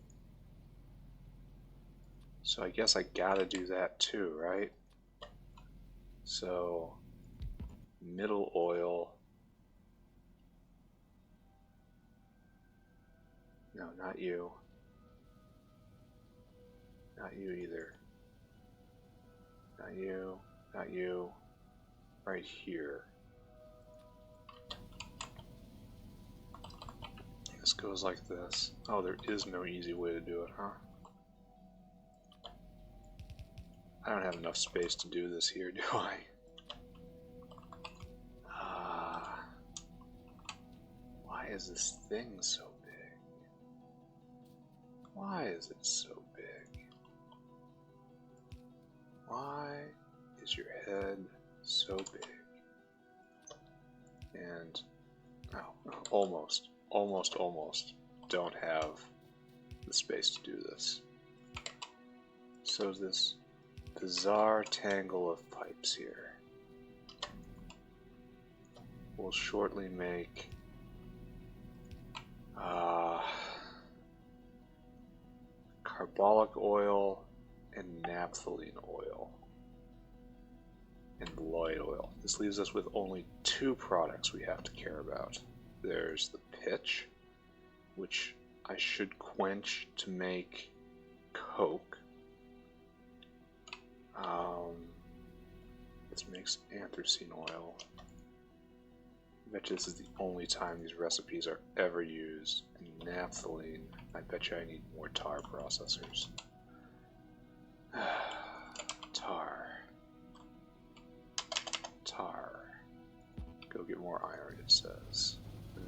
So I guess I gotta do that too, right? So middle oil. No, not you. Not you either. Not you. Not you. Right here. This goes like this. Oh, there is no easy way to do it, huh? I don't have enough space to do this here, do I? Why is this thing so big? Why is it so big? Why is your head so big? And, almost don't have the space to do this. So this bizarre tangle of pipes here will shortly make carbolic oil and naphthalene oil and light oil. This leaves us with only two products we have to care about. There's the pitch, which I should quench to make coke. This makes anthracene oil. I bet you this is the only time these recipes are ever used. And naphthalene, I bet you I need more tar processors. Tar. Go get more iron, it says.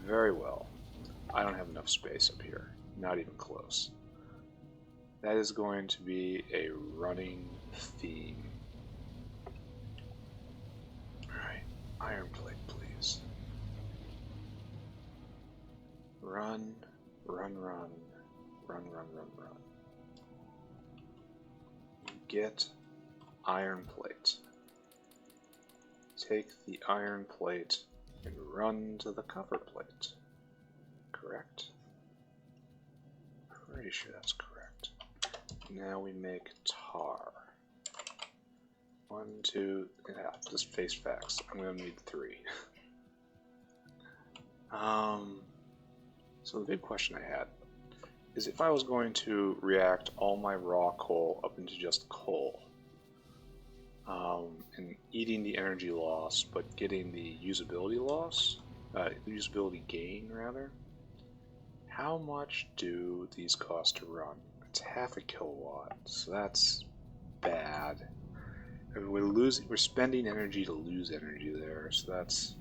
Very well. I don't have enough space up here. Not even close. That is going to be a running theme. Alright, iron plate, please. Run. Get iron plate. Take the iron plate and run to the copper plate. Correct? Pretty sure that's correct. Now we make tar. 1, 2, yeah, just face facts. I'm gonna need 3. So the big question I had is if I was going to react all my raw coal up into just coal, and eating the energy loss, but getting the usability loss, usability gain rather, how much do these cost to run? It's half a kilowatt, so that's bad. I mean, we're spending energy to lose energy there, so that's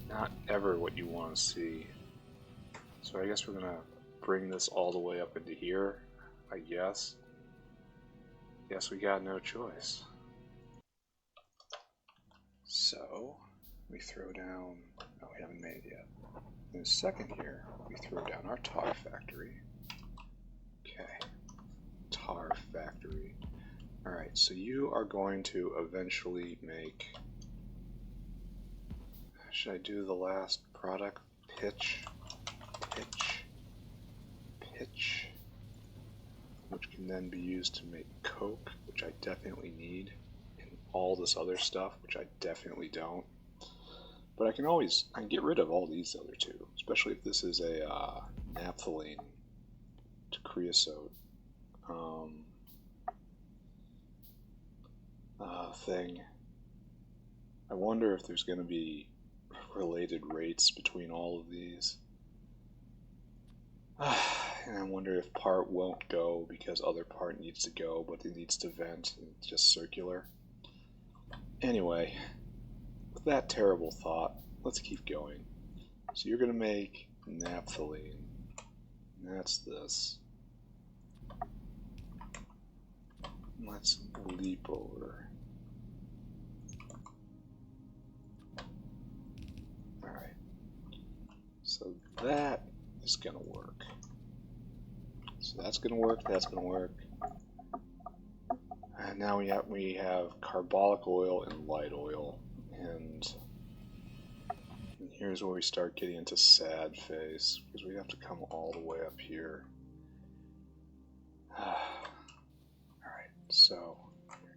not ever what you want to see. So I guess we're gonna bring this all the way up into here, I guess. Guess we got no choice. So, we throw down... Oh, we haven't made it yet. In a second here, we throw down our tar factory. Okay. Tar factory. Alright, so you are going to eventually make... Should I do the last product? Pitch. Which can then be used to make coke, which I definitely need. And all this other stuff, which I definitely don't. But I can get rid of all these other two, especially if this is a naphthalene to creosote thing. I wonder if there's going to be related rates between all of these. And I wonder if part won't go because other part needs to go, but it needs to vent, and it's just circular. Anyway, with that terrible thought, let's keep going. So you're going to make naphthalene. And that's this. Let's leap over. Alright. So that is going to work. So that's going to work, that's going to work. And now we have carbolic oil and light oil. And here's where we start getting into sad phase, because we have to come all the way up here. Alright, so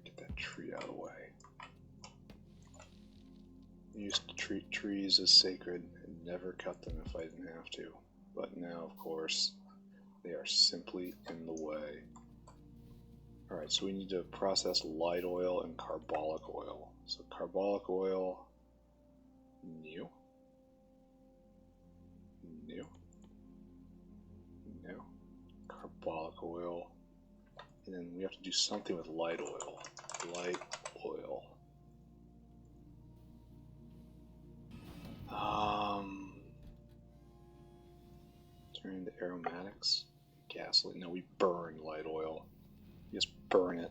get that tree out of the way. I used to treat trees as sacred and never cut them if I didn't have to. But now, of course, they are simply in the way. Alright, so we need to process light oil and carbolic oil. So carbolic oil, new. Carbolic oil. And then we have to do something with light oil. Turn into aromatics. Gasoline. No, we burn light oil. We just burn it.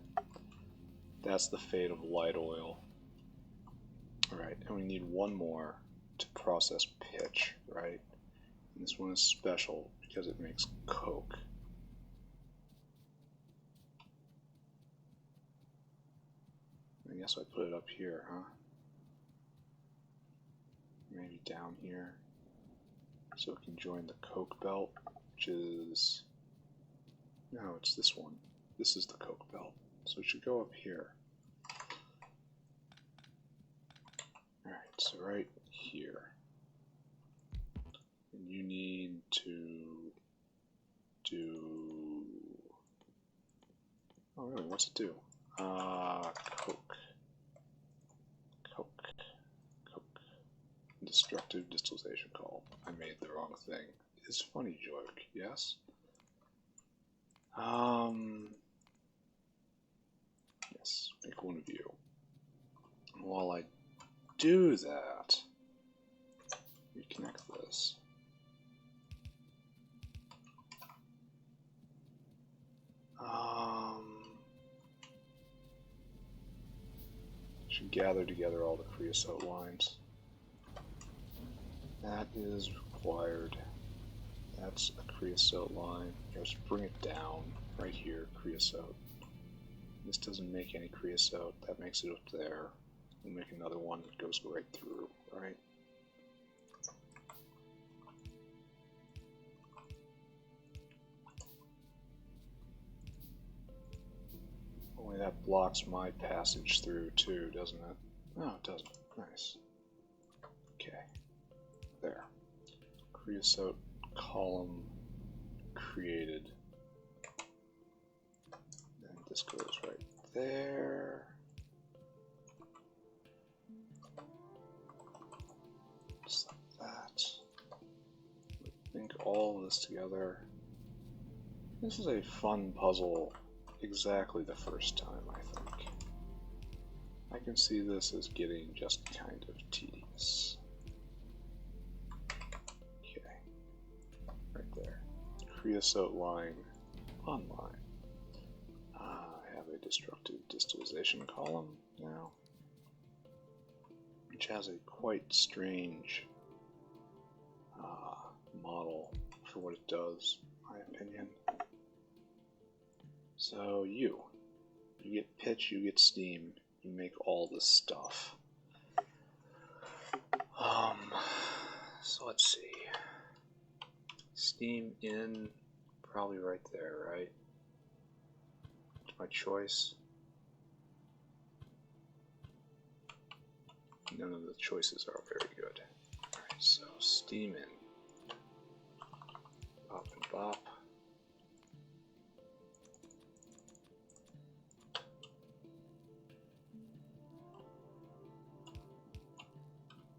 That's the fate of light oil. Alright, and we need one more to process pitch, right? And this one is special because it makes coke. I guess I put it up here, huh? Maybe down here. So it can join the coke belt, which is... No, it's this one. This is the coke belt. So it should go up here. Alright, so right here. And you need to do... Oh really, what's it do? Coke. Destructive distillation call. I made the wrong thing. It's a funny joke, yes? Yes, make one of you. And while I do that, reconnect this. Should gather together all the creosote lines. That is required. That's a creosote line. Just bring it down right here, creosote. This doesn't make any creosote. That makes it up there. We'll make another one that goes right through, right? Only that blocks my passage through too, doesn't it? No, it doesn't. Nice. Okay. There. Creosote column created. And this goes right there. Just like that. Link all of this together. This is a fun puzzle exactly the first time, I think. I can see this as getting just kind of tedious. Okay. Right there. Creosote line online. I have a destructive distillation column now, which has a quite strange model for what it does, in my opinion. So you get pitch, you get steam, you make all this stuff. So let's see. Steam in, probably right there, right? It's my choice. None of the choices are very good. Alright, so steam in. Bop and bop.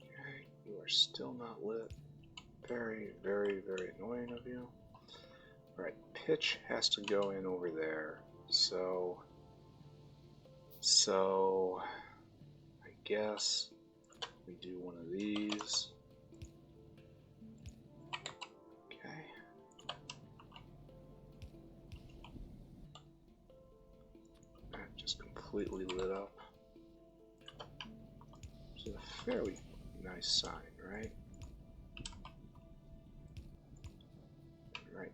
Okay, you are still not lit. Very, very, very annoying of you. Alright, pitch has to go in over there. So I guess we do one of these. Okay. That just completely lit up. Which is a fairly nice sign, right? Right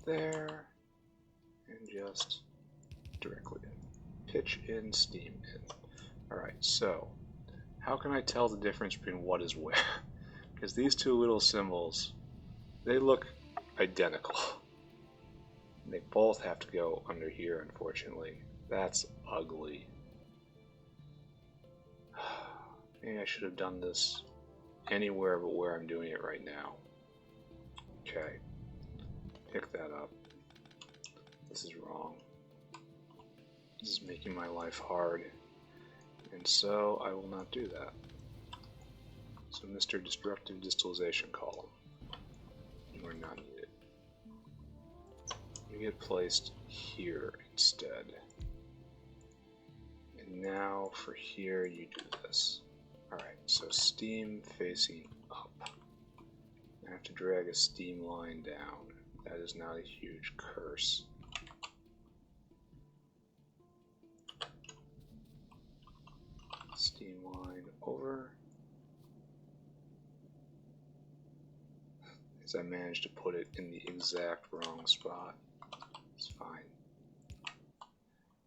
there. And just directly in. Pitch in, steam in. Alright, so how can I tell the difference between what is where? Because these two little symbols, they look identical. They both have to go under here, unfortunately. That's ugly. Maybe I should have done this anywhere but where I'm doing it right now. Okay. Pick that up. This is wrong. This is making my life hard. And so I will not do that. So Mr. Destructive Distillation Column, you are not needed. You get placed here instead. And now for here you do this. Alright, so steam facing up. I have to drag a steam line down. That is not a huge curse. Steam line over. As I managed to put it in the exact wrong spot. It's fine.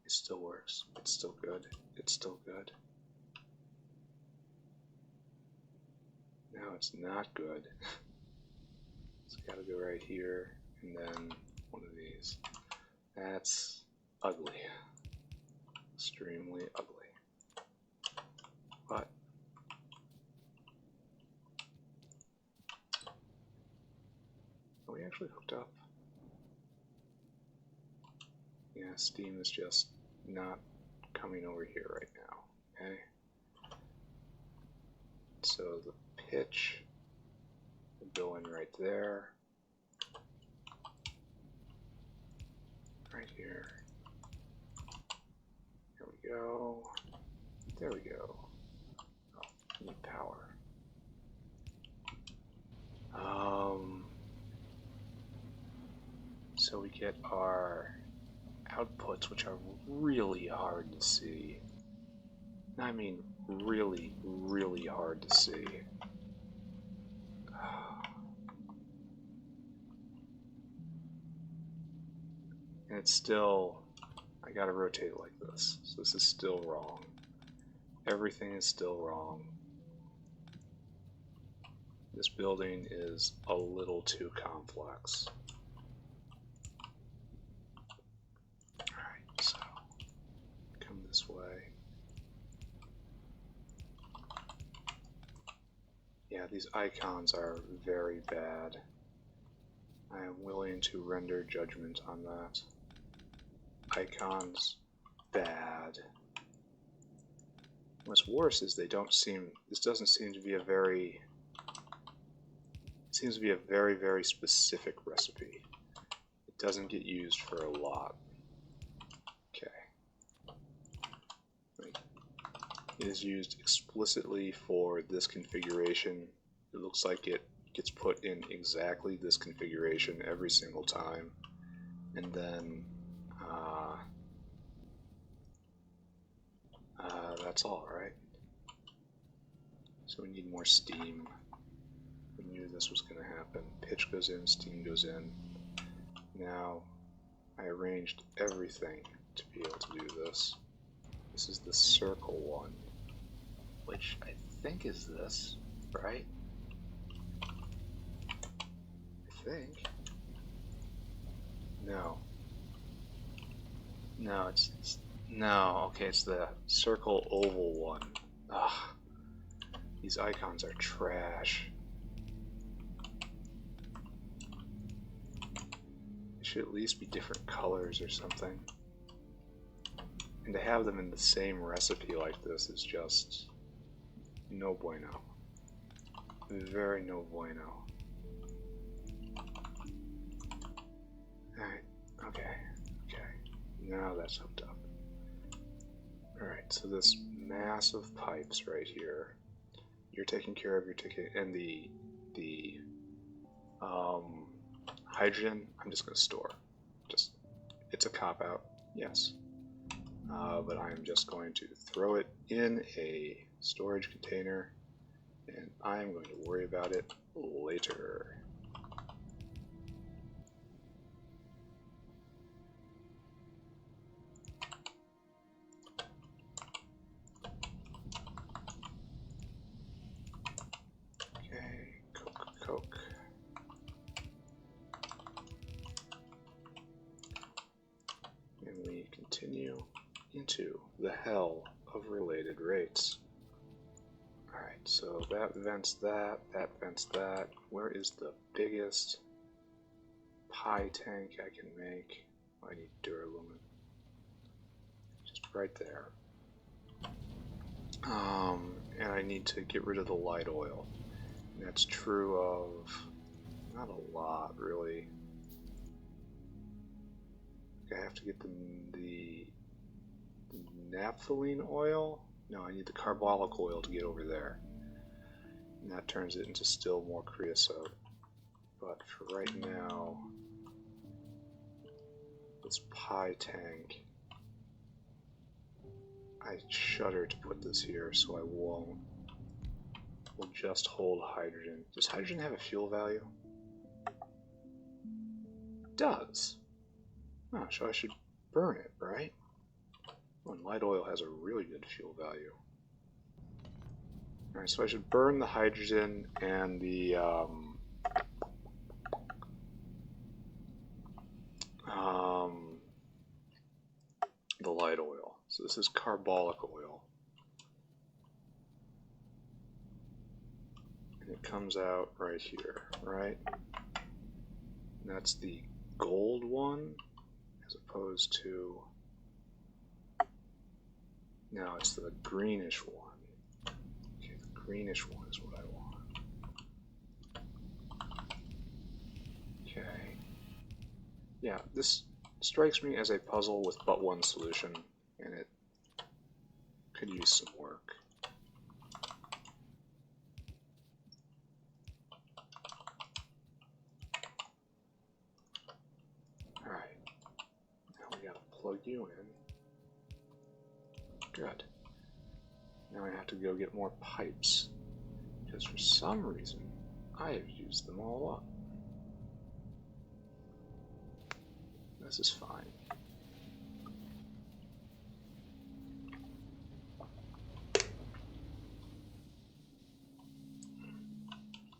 It still works. It's still good. It's still good. Now it's not good. It's got to go right here, and then one of these. That's ugly. Extremely ugly. But are we actually hooked up? Yeah, steam is just not coming over here right now. Okay. So the pitch will go in right there. Right here. There we go. There we go. Oh, need power. So we get our outputs, which are really hard to see. I mean, really, really hard to see. And it's still, I gotta rotate it like this. So this is still wrong. Everything is still wrong. This building is a little too complex. Alright, so come this way. Yeah, these icons are very bad. I am willing to render judgment on that. Icons, bad. What's worse is they don't seem, this doesn't seem to be a very, it seems to be a very, very specific recipe. It doesn't get used for a lot. Okay. It is used explicitly for this configuration. It looks like it gets put in exactly this configuration every single time. And then That's all, right? So we need more steam. We knew this was going to happen. Pitch goes in, steam goes in. Now, I arranged everything to be able to do this. This is the circle one, which I think is this, right? I think. No. No, no, okay, it's the circle oval one. Ugh. These icons are trash. They should at least be different colors or something. And to have them in the same recipe like this is just no bueno. Very no bueno. Alright, okay. Now that's hooked up. Alright, so this mass of pipes right here, you're taking care of, and the hydrogen, I'm just going to store. It's a cop-out, yes. But I'm just going to throw it in a storage container, and I'm going to worry about it later. Coke. And we continue into the hell of related rates. Alright, so that vents that vents that. Where is the biggest pie tank I can make? Oh, I need duralumin. Just right there. And I need to get rid of the light oil. And that's true of not a lot, really. I have to get the naphthalene oil. No, I need the carbolic oil to get over there. And that turns it into still more creosote. But for right now, this pie tank, I shudder to put this here, so I won't. We'll just hold hydrogen. Does hydrogen have a fuel value? It does. Oh, so I should burn it, right? Well, and light oil has a really good fuel value. Alright, so I should burn the hydrogen and the light oil. So this is carbolic oil. And it comes out right here, right? And that's the gold one, as opposed to... No, it's the greenish one. Okay, the greenish one is what I want. Okay. Yeah, this strikes me as a puzzle with but one solution, and it could use some work. Alright, now we gotta plug you in. Good. Now I have to go get more pipes, because for some reason I have used them all up. This is fine.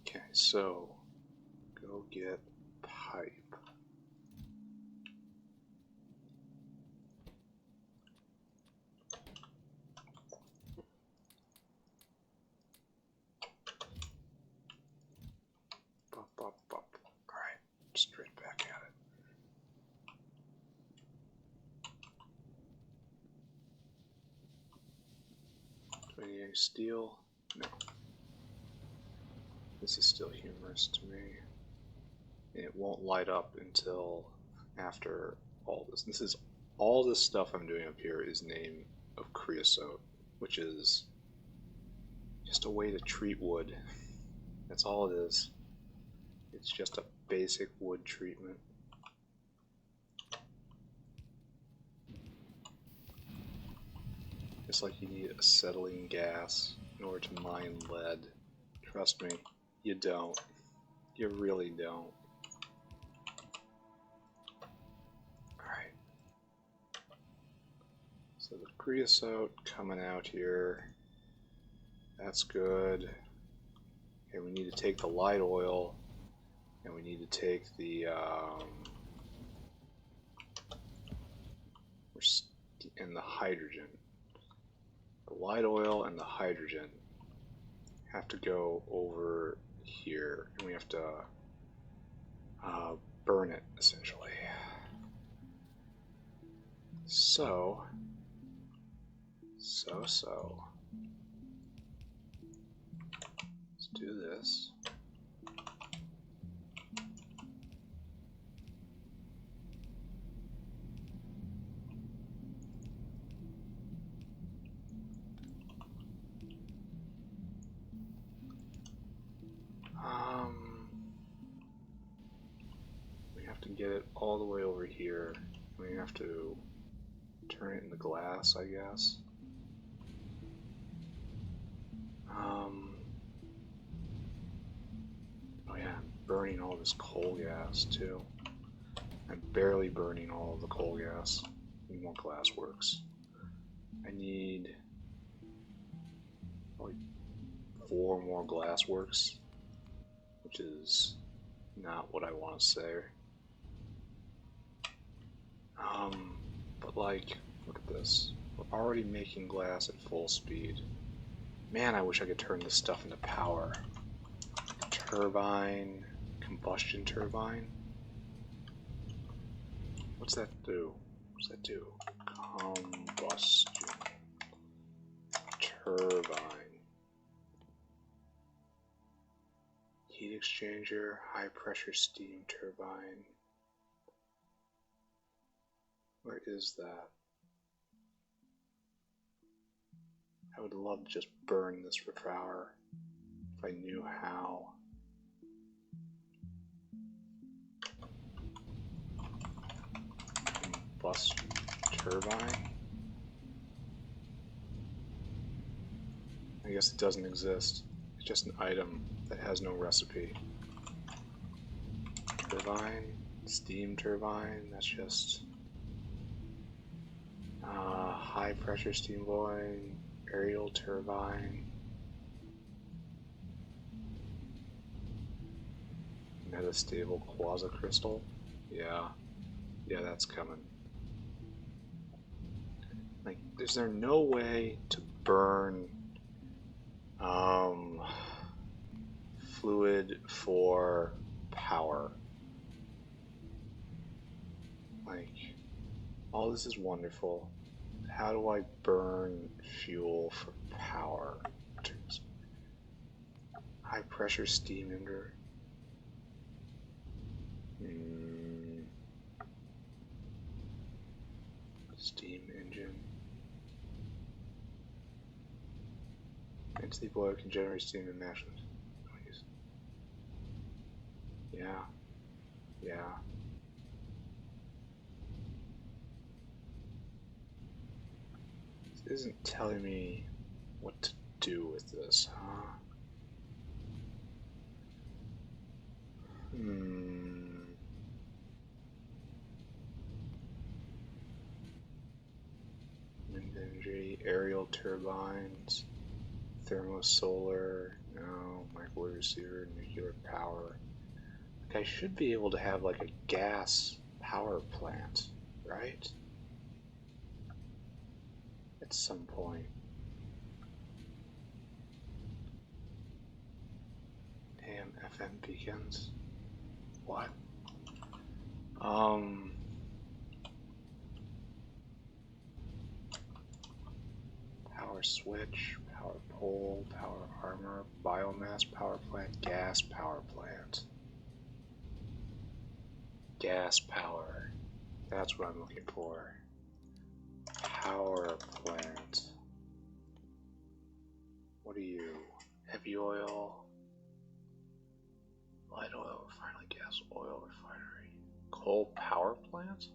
Okay, so go get pipe. Alright, straight back at it. Do I need any steel? No. This is still humorous to me. And it won't light up until after all this. This is all this stuff I'm doing up here is name of creosote, which is just a way to treat wood. That's all it is. It's just a basic wood treatment. Just like you need acetylene gas in order to mine lead. Trust me, you don't. You really don't. Alright. So the creosote coming out here. That's good. Okay, we need to take the light oil. And we need to take the and the hydrogen. The light oil and the hydrogen have to go over here, and we have to burn it essentially. So. Let's do this. We have to get it all the way over here. We have to turn it into glass, I guess. Oh yeah, I'm burning all this coal gas too. I'm barely burning all of the coal gas. I need more glass works. I need like 4 more glass works, which is not what I want to say. But like, look at this. We're already making glass at full speed. Man, I wish I could turn this stuff into power. Turbine, combustion turbine. What's that do? What's that do? Combustion turbine. Heat exchanger, high pressure steam turbine. Where is that? I would love to just burn this for power if I knew how. Combustion turbine? I guess it doesn't exist. It's just an item that has no recipe. Turbine, steam turbine, that's just high pressure steam boiling, aerial turbine, metastable quasicrystal. Yeah, that's coming. Like, is there no way to burn fluid for power? Like, all this is wonderful. How do I burn fuel for power? High pressure steam ender. Steam engine. Density boiler can generate steam in maximum. Yeah. This isn't telling me what to do with this, huh? Wind energy, aerial turbines, thermosolar, no, microwave receiver, nuclear power. Like, I should be able to have like a gas power plant, right? At some point. Damn FM beacons. What? Power switch, power pole, power armor, biomass power plant, gas power plant. Gas power. That's what I'm looking for. Power plant. What are you? Heavy oil, light oil, refinery, gas oil refinery. Coal power plant?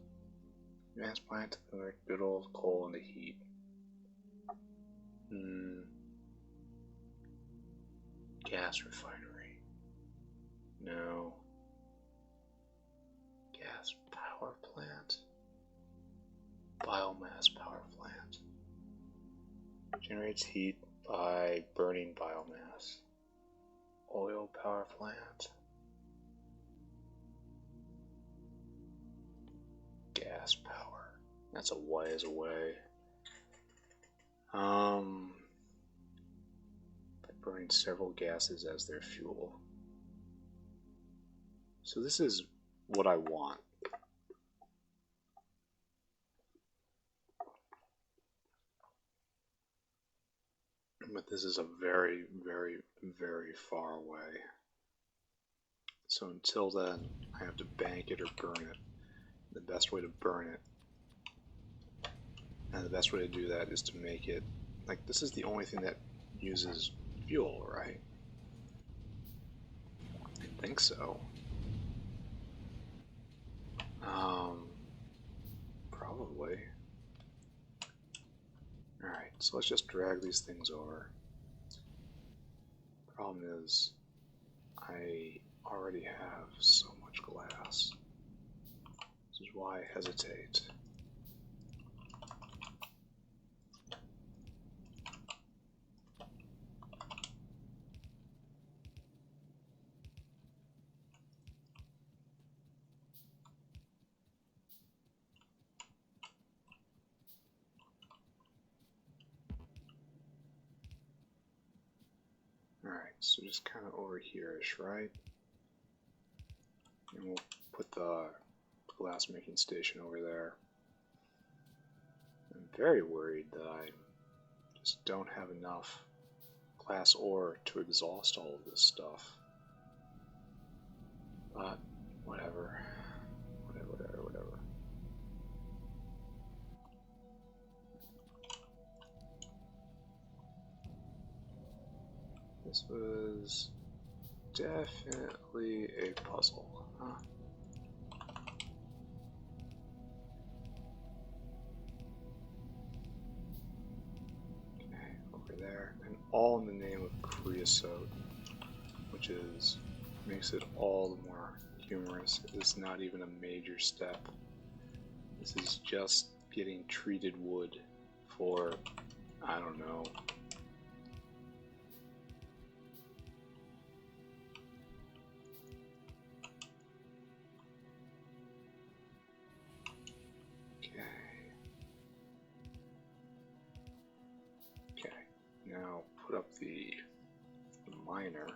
Gas plant, like good old coal into heat. Gas refinery. No. Gas power plant. Biomass power plant. Generates heat by burning biomass. Oil power plant. Gas power. That's a ways away. By burning several gases as their fuel. So this is what I want. But this is a very, very, very far away. So until then, I have to bank it or burn it. The best way to burn it, and the best way to do that is to make it, like, this is the only thing that uses fuel, right? I think so. Probably. Alright, so let's just drag these things over. Problem is, I already have so much glass. This is why I hesitate. Alright, so just kind of over here-ish, right? And we'll put the glass making station over there. I'm very worried that I just don't have enough glass ore to exhaust all of this stuff. But, whatever. Whatever. This was definitely a puzzle, huh? Okay, over there. And all in the name of creosote, which makes it all the more humorous. It's not even a major step. This is just getting treated wood for, I don't know, the miner.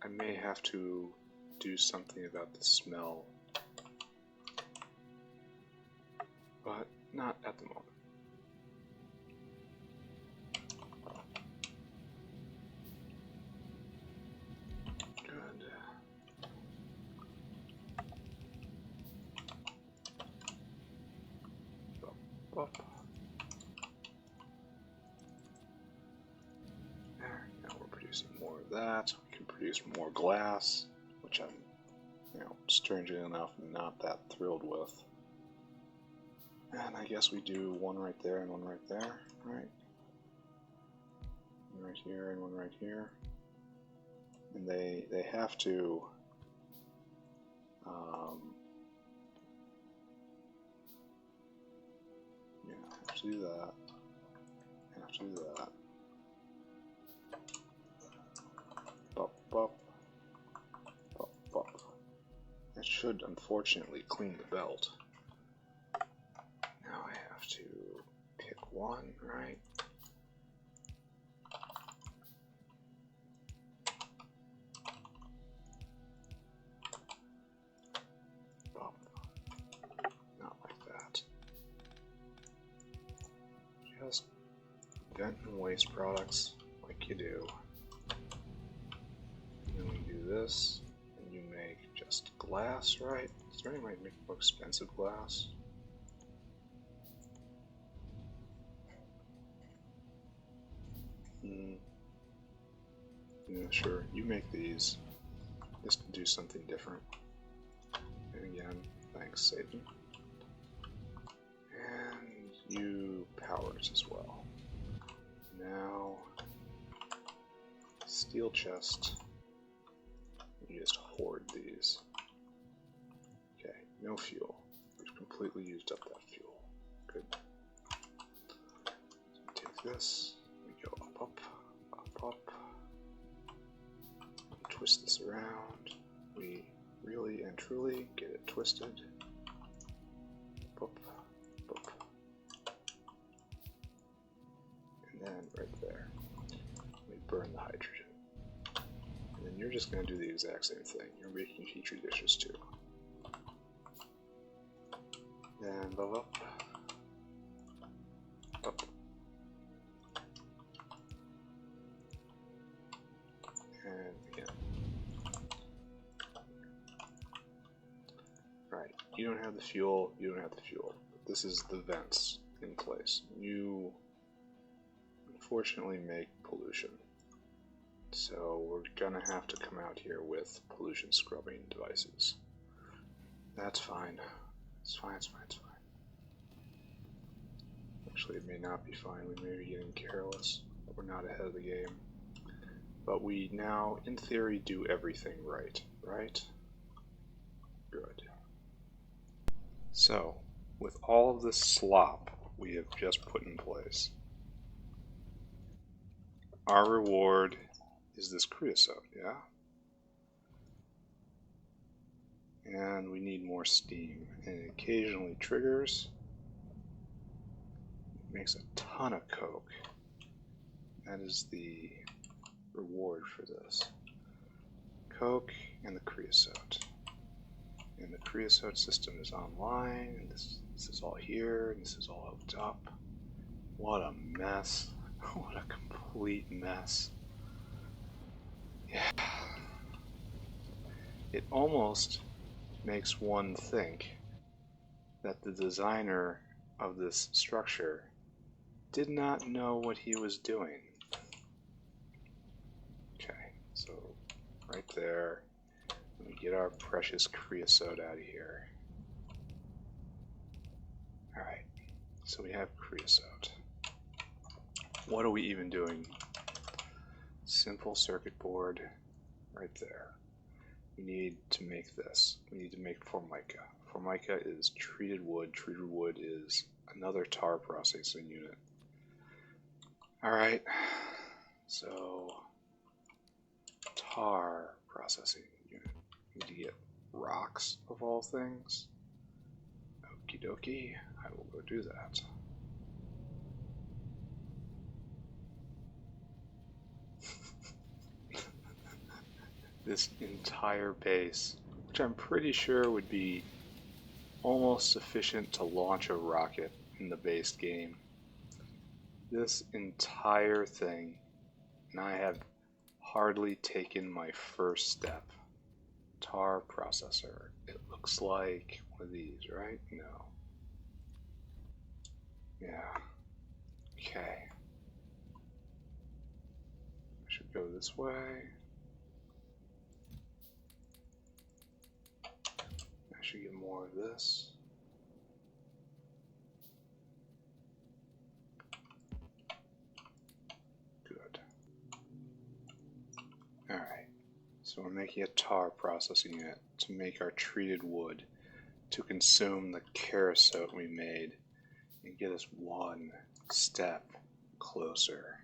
I may have to do something about the smell, but not at the moment. Good. Up. More of that. We can produce more glass, which I'm, strangely enough, not that thrilled with. And I guess we do one right there and one right there, right? One right here and one right here. And they have to have to do that. Have to do that. That should unfortunately clean the belt. Now I have to pick one, right? Not like that. Just vent and waste products like you do. And we do this, and you make just glass, right? Is there any way to make more expensive glass? Yeah, sure. You make these. Just to do something different. And again, thanks, Satan. And you powers as well. steel chest. You just hoard these. Okay, no fuel. We've completely used up that fuel. Good. So take this. We go up, up, up, up. Twist this around. We really and truly get it twisted. Up, up. And then right there, we burn the hydrogen. And then you're just going to do the exact same thing. You're making petri dishes too. Then move up. Up. And again. Right, you don't have the fuel, you don't have the fuel. This is the vents in place. You unfortunately make pollution. So we're gonna have to come out here with pollution scrubbing devices. That's fine. It's fine, it's fine, it's fine. Actually, it may not be fine. We may be getting careless. We're not ahead of the game. But we now, in theory, do everything right, right? Good. So, with all of this slop we have just put in place, our reward is this creosote, yeah? And we need more steam, and it occasionally triggers. It makes a ton of coke. That is the reward for this. Coke and the creosote. And the creosote system is online, and this is all here, and this is all hooked up. What a mess. What a complete mess. Yeah. It almost makes one think that the designer of this structure did not know what he was doing. Okay, so right there, we get our precious creosote out of here. Alright, so we have creosote. What are we even doing? Simple circuit board right there. We need to make this. We need to make Formica. Formica is treated wood. Treated wood is another tar processing unit. Alright, so tar processing unit. We need to get rocks of all things. Okie dokie, I will go do that. This entire base, which I'm pretty sure would be almost sufficient to launch a rocket in the base game. This entire thing, and I have hardly taken my first step. Tar processor. It looks like one of these, right? No. Yeah. Okay. I should go this way. I should get more of this. Good. Alright. So we're making a tar processing unit to make our treated wood to consume the creosote we made and get us one step closer.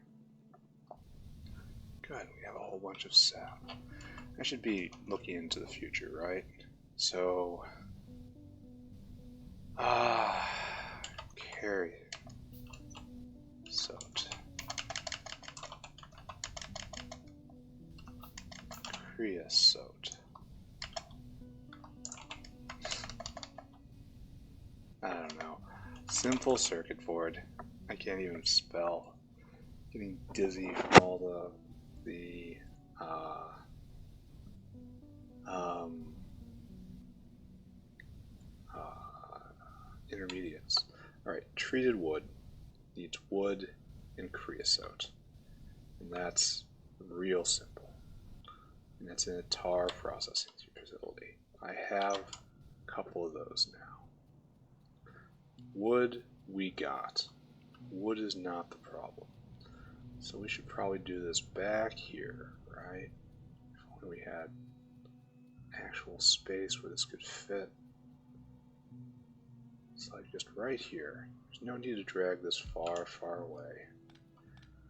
Good, we have a whole bunch of sap. I should be looking into the future, right? So, carry soot. Creosote. I don't know. Simple circuit board. I can't even spell. Getting dizzy from all the intermediates. Alright, treated wood needs wood and creosote. And that's real simple. And that's in a tar processing facility. I have a couple of those now. Wood we got. Wood is not the problem. So we should probably do this back here, right? If we had actual space where this could fit. It's like just right here. There's no need to drag this far, far away.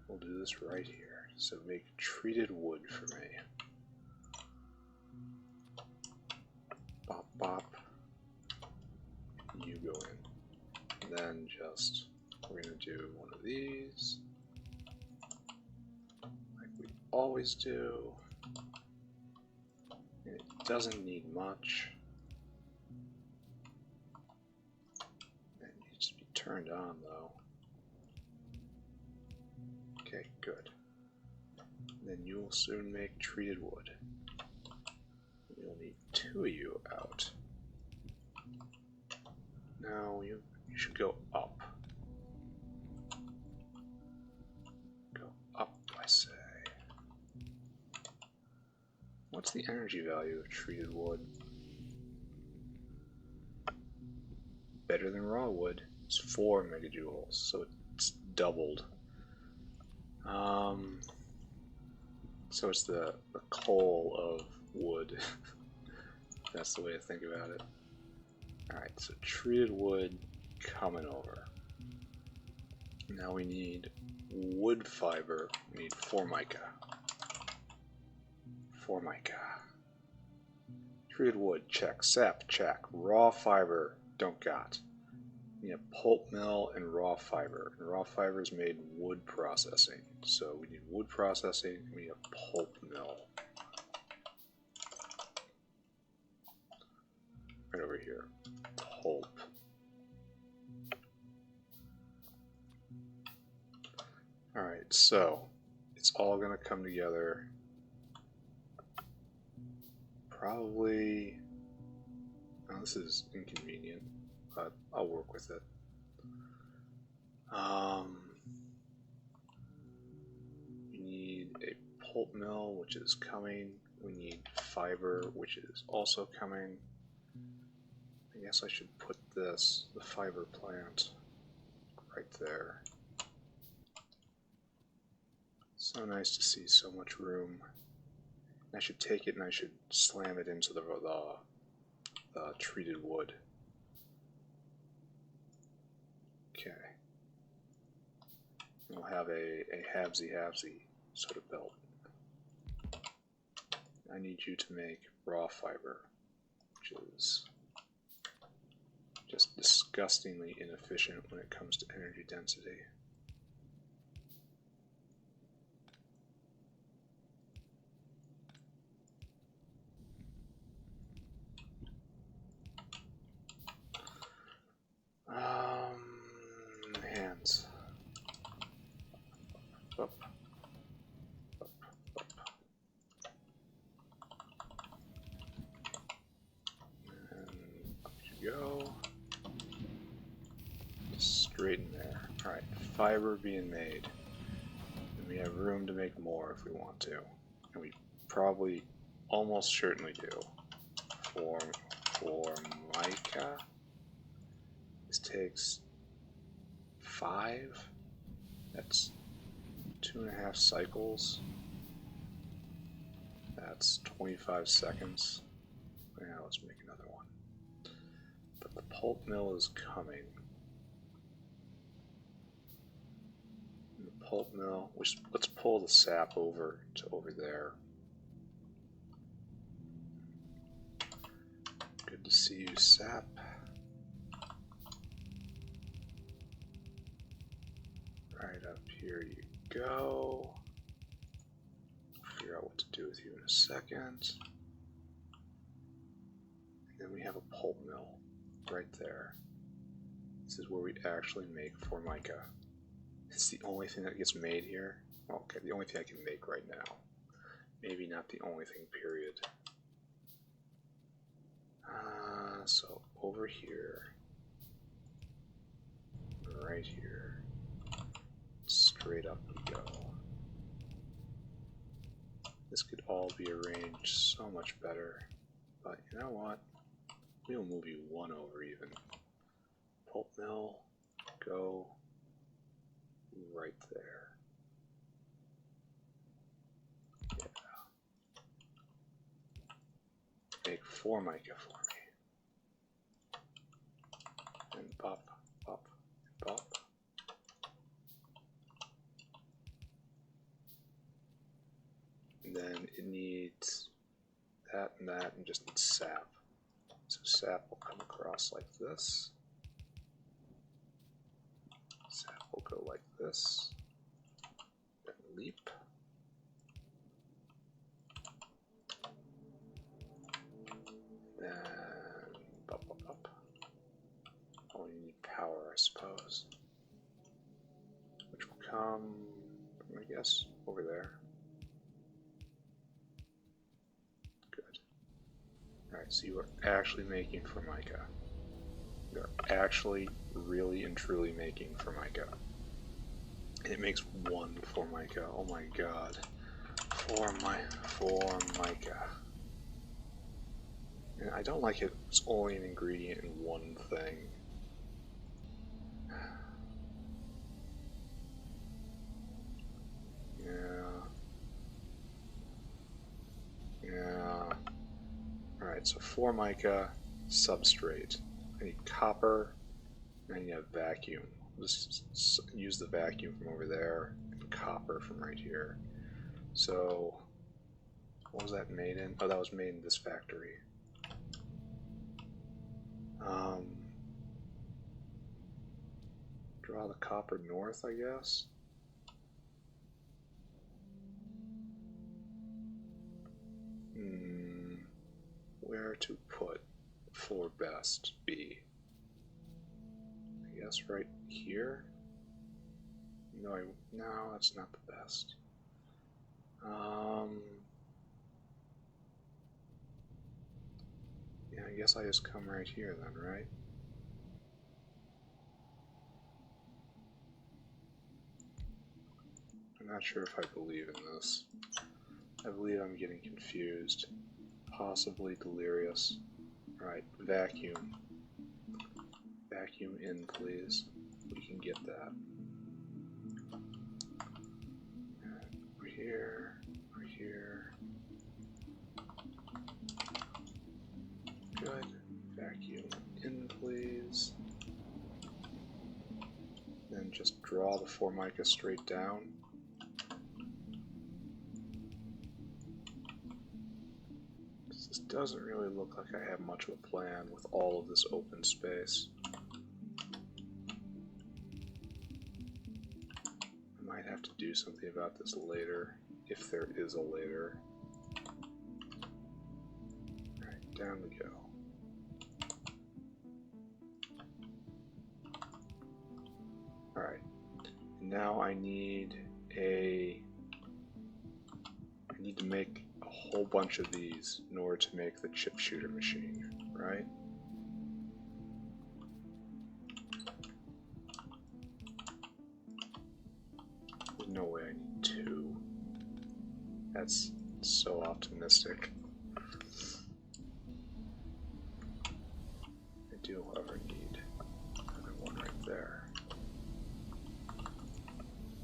We'll do this right here. So make treated wood for me. Bop, bop. You go in. And then just, we're going to do one of these. Like we always do. And it doesn't need much. It needs to be turned on though. Okay, good. Then you will soon make treated wood. You'll need 2 of you out. Now you should go up. Go up, I say. What's the energy value of treated wood? Better than raw wood. It's 4 megajoules, so it's doubled. So it's the coal of wood. That's the way to think about it. Alright, so treated wood coming over. Now we need wood fiber. We need Formica. Formica. Treated wood, check. Sap, check. Raw fiber, don't got. We need a pulp mill and raw fiber. And raw fiber is made in wood processing. So we need wood processing, and we need a pulp mill. Right over here. Pulp. Alright, so it's all going to come together. Probably. Oh, this is inconvenient, but I'll work with it. We need a pulp mill, which is coming. We need fiber, which is also coming. I guess I should put this, the fiber plant, right there. So nice to see so much room. I should take it and I should slam it into the treated wood. Okay. And we'll have a halvesy sort of belt. I need you to make raw fiber, which is just disgustingly inefficient when it comes to energy density. Hands. Up. Up. Up. And up you go. Straight in there. Alright, fiber being made. And we have room to make more if we want to. And we probably almost certainly do. For mica. This takes 5. That's 2.5 cycles. That's 25 seconds. Yeah, let's make another one. But the pulp mill is coming. And the pulp mill, let's pull the sap over to over there. Good to see you, sap. Right up here you go. Figure out what to do with you in a second. And then we have a pulp mill right there. This is where we actually make Formica. It's the only thing that gets made here. Okay, the only thing I can make right now. Maybe not the only thing, period. So over here. Right here. Straight up we go. This could all be arranged so much better, but you know what? We'll move you one over even. Pulp mill, go right there. Formica for me. And pop, pop, pop. And then it needs that and just needs sap. So sap will come across like this. Sap will go like this. Then leap. Then pop, pop, pop. Oh, you need power, I suppose. Which will come, I guess, over there. Good. Alright, so you are actually making Formica. You are actually really and truly making Formica. And it makes one Formica. Oh my god. Formica. And I don't like it. It's only an ingredient in one thing. Yeah. Alright, so Formica, substrate. I need copper, and I need a vacuum. Just use the vacuum from over there, and copper from right here. So, what was that made in? Oh, that was made in this factory. Draw the copper north, I guess. Where to put for best be? I guess right here? No, that's not the best. Yeah, I guess I just come right here then, right? I'm not sure if I believe in this. I believe I'm getting confused. Possibly delirious. Alright, vacuum. Vacuum in, please. We can get that. Over here, over here. Good. Vacuum in, please. Then just draw the Formica straight down. This doesn't really look like I have much of a plan with all of this open space. I might have to do something about this later, if there is a later. Alright, down we go. Alright, now I need to make a whole bunch of these in order to make the chip shooter machine, right? There's no way I need 2. That's so optimistic. I do, however, need another one right there.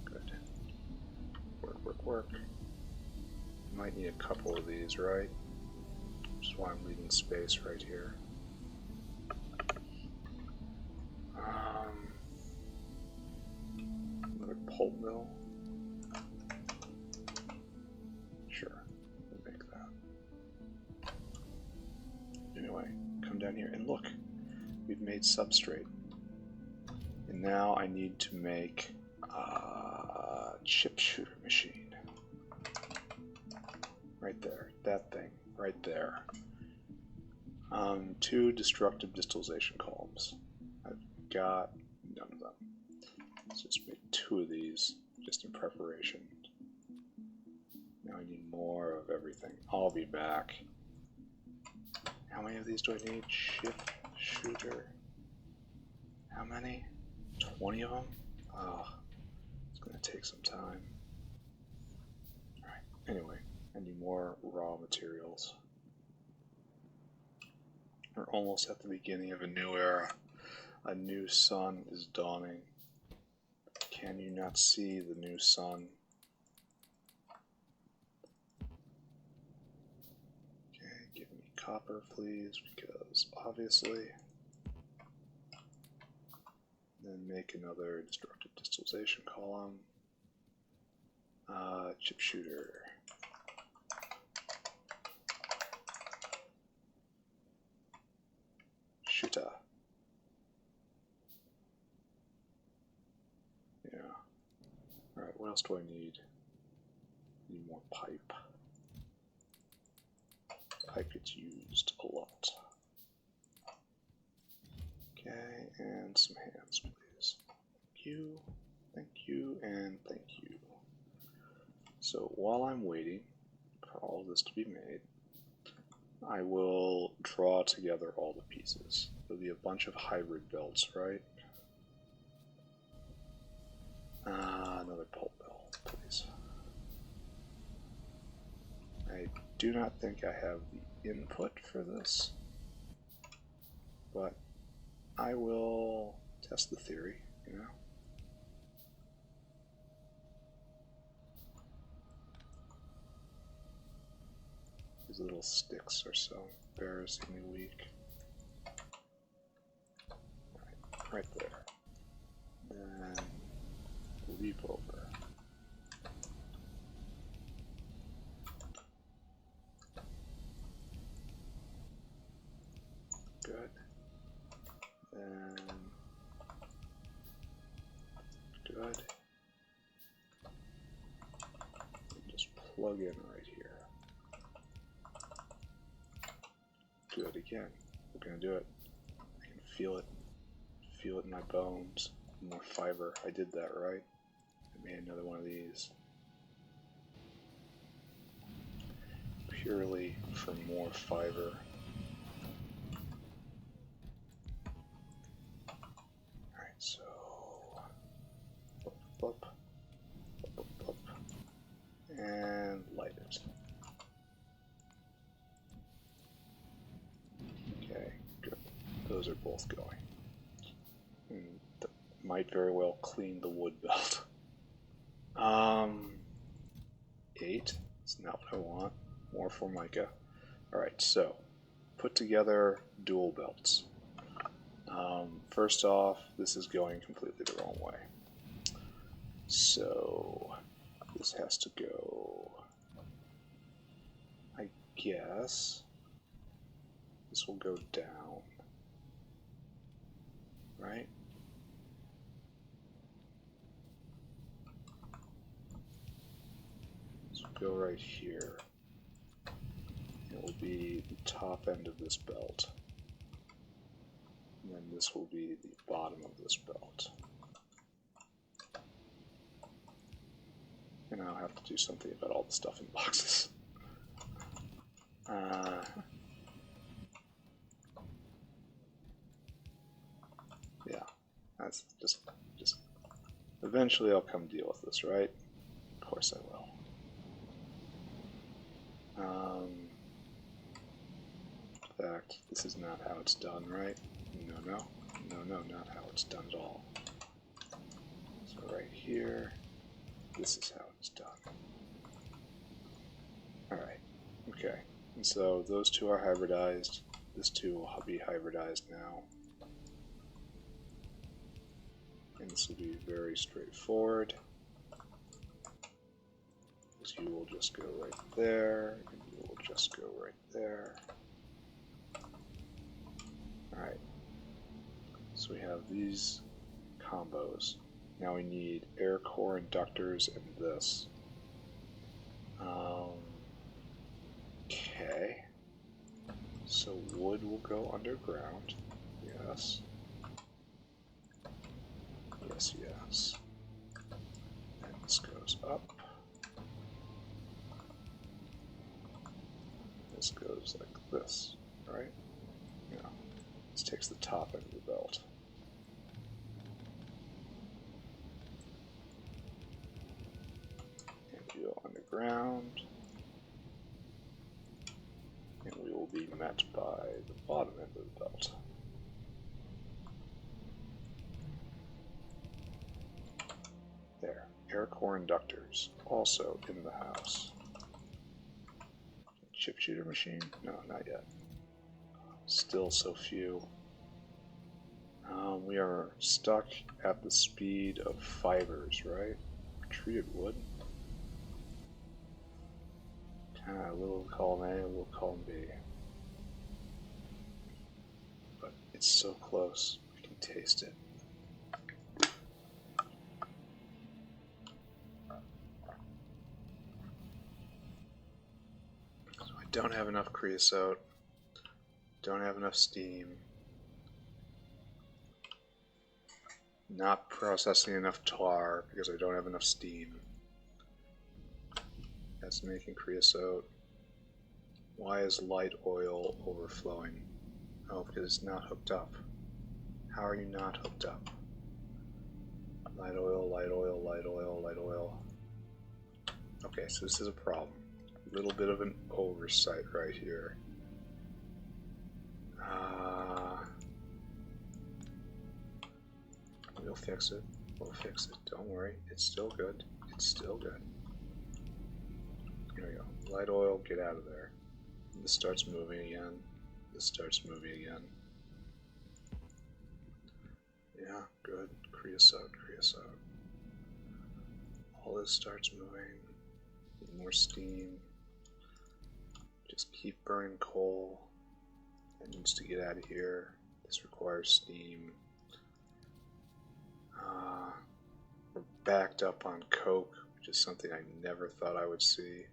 Good. Work, work, work. Might need a couple of these, right? Which is why I'm leaving space right here. Another pulp mill. Sure, we'll make that. Anyway, come down here and look. We've made substrate. And now I need to make a chip shooter machine. Right there, that thing, right there. 2 destructive distillation columns. I've got none of them. Let's just make 2 of these, just in preparation. Now I need more of everything. I'll be back. How many of these do I need? Chip shooter. How many? 20 of them? Oh, it's gonna take some time. Alright, anyway. I need more raw materials. We're almost at the beginning of a new era. A new sun is dawning. Can you not see the new sun? Okay, give me copper, please, because obviously. Then make another destructive distillation column. Chip shooter. Shooter. Yeah. Alright, what else do I need? Need more pipe. Pipe gets used a lot. Okay, and some hands, please. Thank you, and thank you. So while I'm waiting for all of this to be made, I will draw together all the pieces. There'll be a bunch of hybrid belts, right? Another pulp belt, please. I do not think I have the input for this, but I will test the theory, you know. These little sticks are so embarrassingly weak. Right there. Then leap over. Good. Then good. And just plug in right here. Good again. We're gonna do it. I can feel it. Feel it in my bones. More fiber. I did that right. I made another one of these. Purely for more fiber. Alright, so blip, blip, and light it. Okay, good. Those are both going. And that might very well clean the wood belt. 8. That's not what I want. More Formica. Alright, so put together dual belts. First off, this is going completely the wrong way. So this has to go, I guess, this will go down, right? This will go right here. It will be the top end of this belt. And then this will be the bottom of this belt. And I'll have to do something about all the stuff in boxes. Yeah, that's just eventually I'll come deal with this, right? Of course I will. In fact, this is not how it's done, right? No, not how it's done at all. So right here, this is how it's done. Alright, okay. And so those two are hybridized. This two will be hybridized now. And this will be very straightforward. Because you will just go right there, and you will just go right there. Alright. So we have these combos. Now we need air core inductors and this. Okay. So wood will go underground. Yes. Yes, yes. And this goes up. This goes like this, right? Yeah. This takes the top end of the belt. And we go underground. And we will be met by the bottom end of the belt. There. Air core inductors, also in the house. Chip shooter machine? No, not yet. Still so few. We are stuck at the speed of fibers, right? Treated wood. A little column A, a little column B. But it's so close, I can taste it. So I don't have enough creosote, don't have enough steam, not processing enough tar because I don't have enough steam. That's making creosote. Why is light oil overflowing? Oh, because it's not hooked up. How are you not hooked up? Light oil, light oil, light oil, light oil. Okay, so this is a problem. A little bit of an oversight right here. We'll fix it. We'll fix it. Don't worry. It's still good. It's still good. Here we go. Light oil, get out of there. This starts moving again. This starts moving again. Yeah, good. Creosote, creosote. All this starts moving. More steam. Just keep burning coal. It needs to get out of here. This requires steam. We're backed up on coke, which is something I never thought I would see.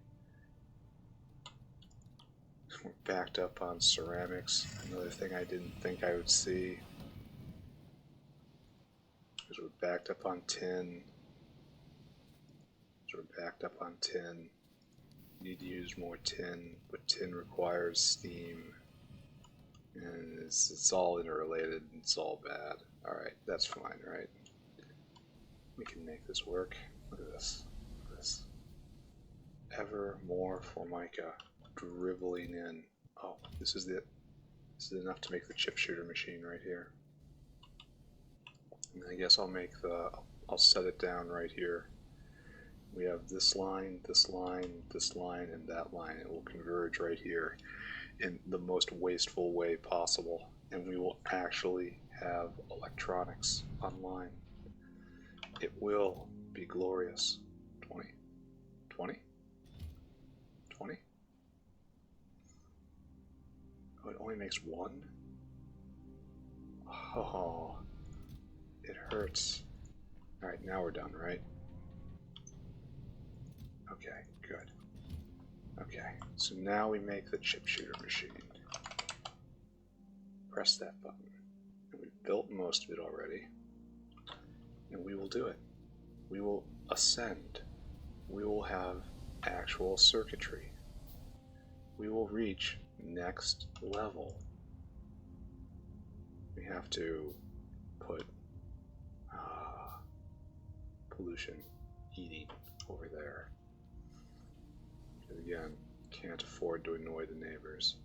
We're backed up on ceramics, another thing I didn't think I would see. Because we're backed up on tin. So we're backed up on tin. Need to use more tin, but tin requires steam. And it's all interrelated, it's all bad. Alright, that's fine, right? We can make this work. Look at this. Look at this. Ever more Formica dribbling in. Oh, this is it. This is enough to make the chip shooter machine right here. And I guess I'll make the, I'll set it down right here. We have this line, this line, this line, and that line. It will converge right here in the most wasteful way possible. And we will actually have electronics online. It will be glorious. 20, 20, 20. Oh, it only makes one? Oh, it hurts. Alright, now we're done, right? Okay, good. Okay, so now we make the chip shooter machine. Press that button. And we've built most of it already. And we will do it. We will ascend. We will have actual circuitry. We will reach next level. We have to put pollution, heating over there. Because again, can't afford to annoy the neighbors.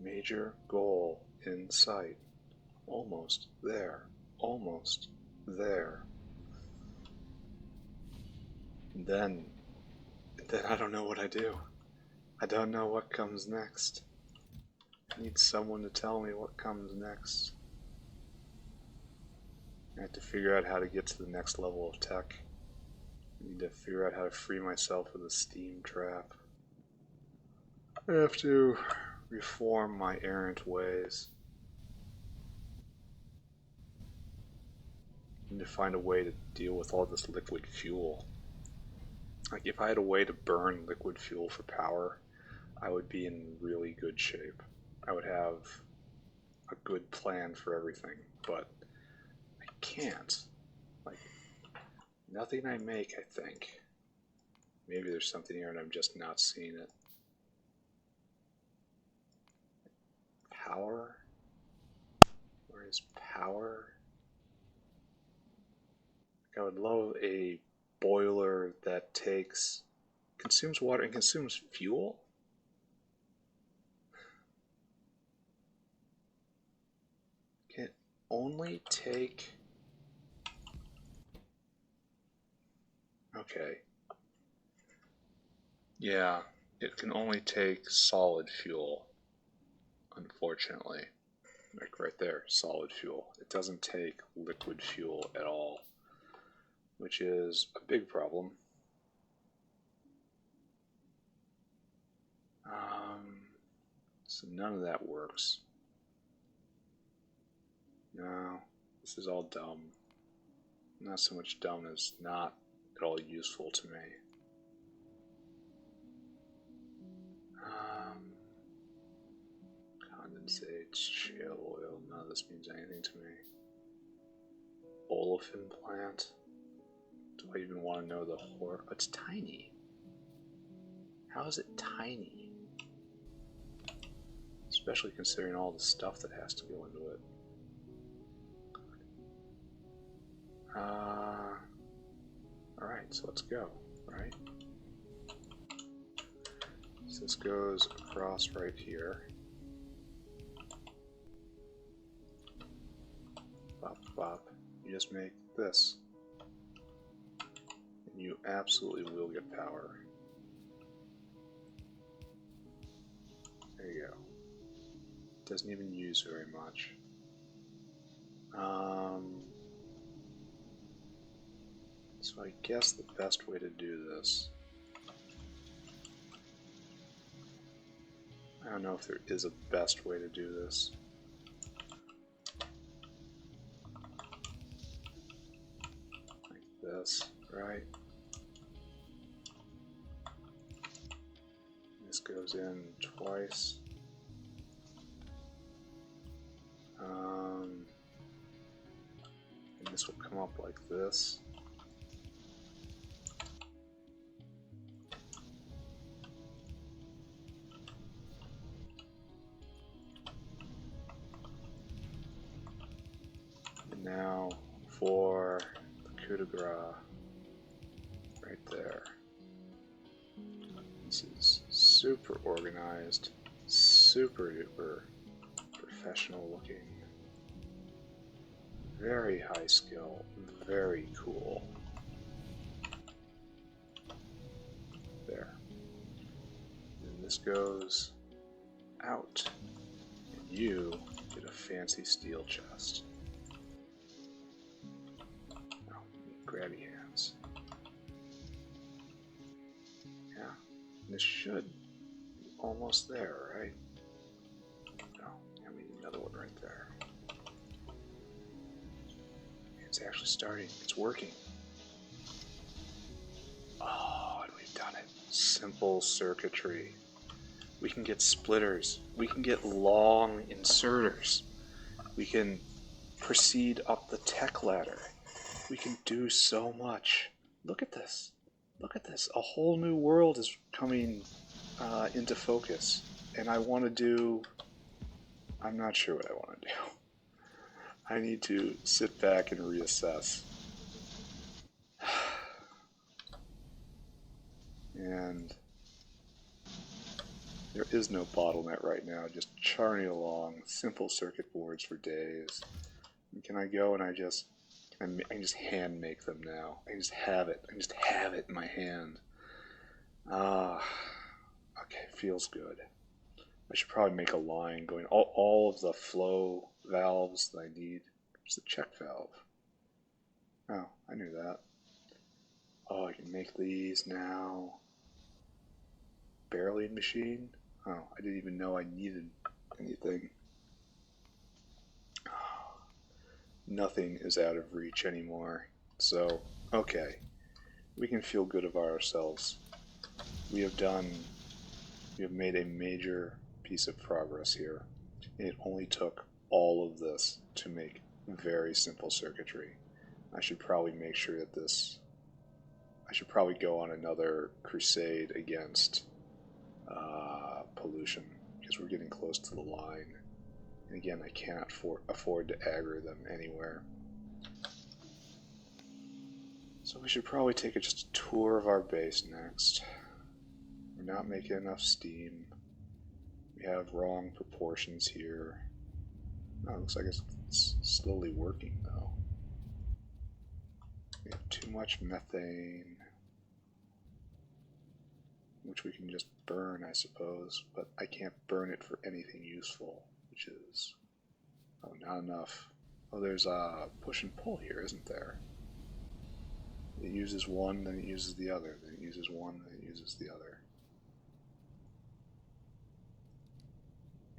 Major goal in sight. Almost there. Almost there. And then I don't know what I do. I don't know what comes next. I need someone to tell me what comes next. I have to figure out how to get to the next level of tech. I need to figure out how to free myself of the steam trap. I have to reform my errant ways. I need to find a way to deal with all this liquid fuel. Like, if I had a way to burn liquid fuel for power, I would be in really good shape. I would have a good plan for everything, but I can't. Like, nothing I make, I think. Maybe there's something here and I'm just not seeing it. Power? Where is power? I would love a boiler that consumes water and consumes fuel? Can it only take... Okay. Yeah, it can only take solid fuel. unfortunately. Like right there, solid fuel. It doesn't take liquid fuel at all, which is a big problem. So none of that works. No, this is all dumb. Not so much dumb as not at all useful to me. Condensate, shale oil, none of this means anything to me. Olefin plant? Do I even want to know the horror? It's tiny. How is it tiny? Especially considering all the stuff that has to go into it. Alright, so let's go, right? So this goes across right here. Bop, bop. You just make this. And you absolutely will get power. There you go. Doesn't even use very much. So I guess the best way to do this, I don't know if there is a best way to do this. Like this, right? This goes in twice. And this will come up like this. And now for the coup de grace, right there. This is super organized, super duper professional looking. Very high skill, very cool. There. And this goes out. And you get a fancy steel chest. Now, grabby hands. Yeah, this should be almost there, right? No, and we need another one right there. It's actually starting. It's working. Oh, and we've done it. Simple circuitry. We can get splitters. We can get long inserters. We can proceed up the tech ladder. We can do so much. Look at this. Look at this. A whole new world is coming into focus. And I want to do... I'm not sure what I want to do. I need to sit back and reassess. And there is no bottleneck right now, just churning along simple circuit boards for days. And can I go and I can just hand make them now. I just have it. I just have it in my hand. Okay, feels good. I should probably make a line going all of the flow valves that I need. Where's the check valve? Oh, I knew that. Oh, I can make these now. Barreling machine? Oh, I didn't even know I needed anything. Oh, nothing is out of reach anymore. So, okay. We can feel good about ourselves. We have made a major piece of progress here. And it only took all of this to make very simple circuitry. I should probably make sure that I should probably go on another crusade against pollution, because we're getting close to the line. And again, I cannot afford to aggro them anywhere. So we should probably take just a tour of our base next. We're not making enough steam. We have wrong proportions here. Oh, it looks like it's slowly working though. We have too much methane. which we can just burn, I suppose, but I can't burn it for anything useful, which is, oh, not enough. Oh, there's a push and pull here, isn't there? It uses one, then it uses the other, then it uses one, then it uses the other.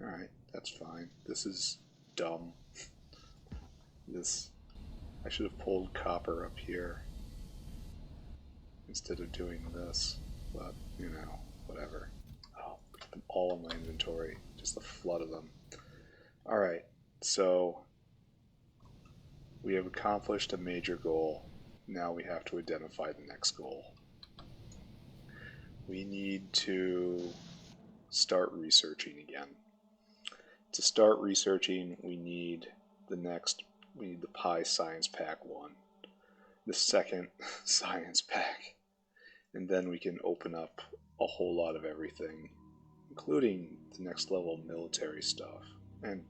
Alright, that's fine. This is dumb. I should have pulled copper up here instead of doing this, but, you know, whatever. Oh, put them all in my inventory, just a flood of them. Alright, so we have accomplished a major goal. Now we have to identify the next goal. We need to start researching again. To start researching, we need the Pi Science Pack 1, the second Science Pack, and then we can open up a whole lot of everything, including the next level military stuff, and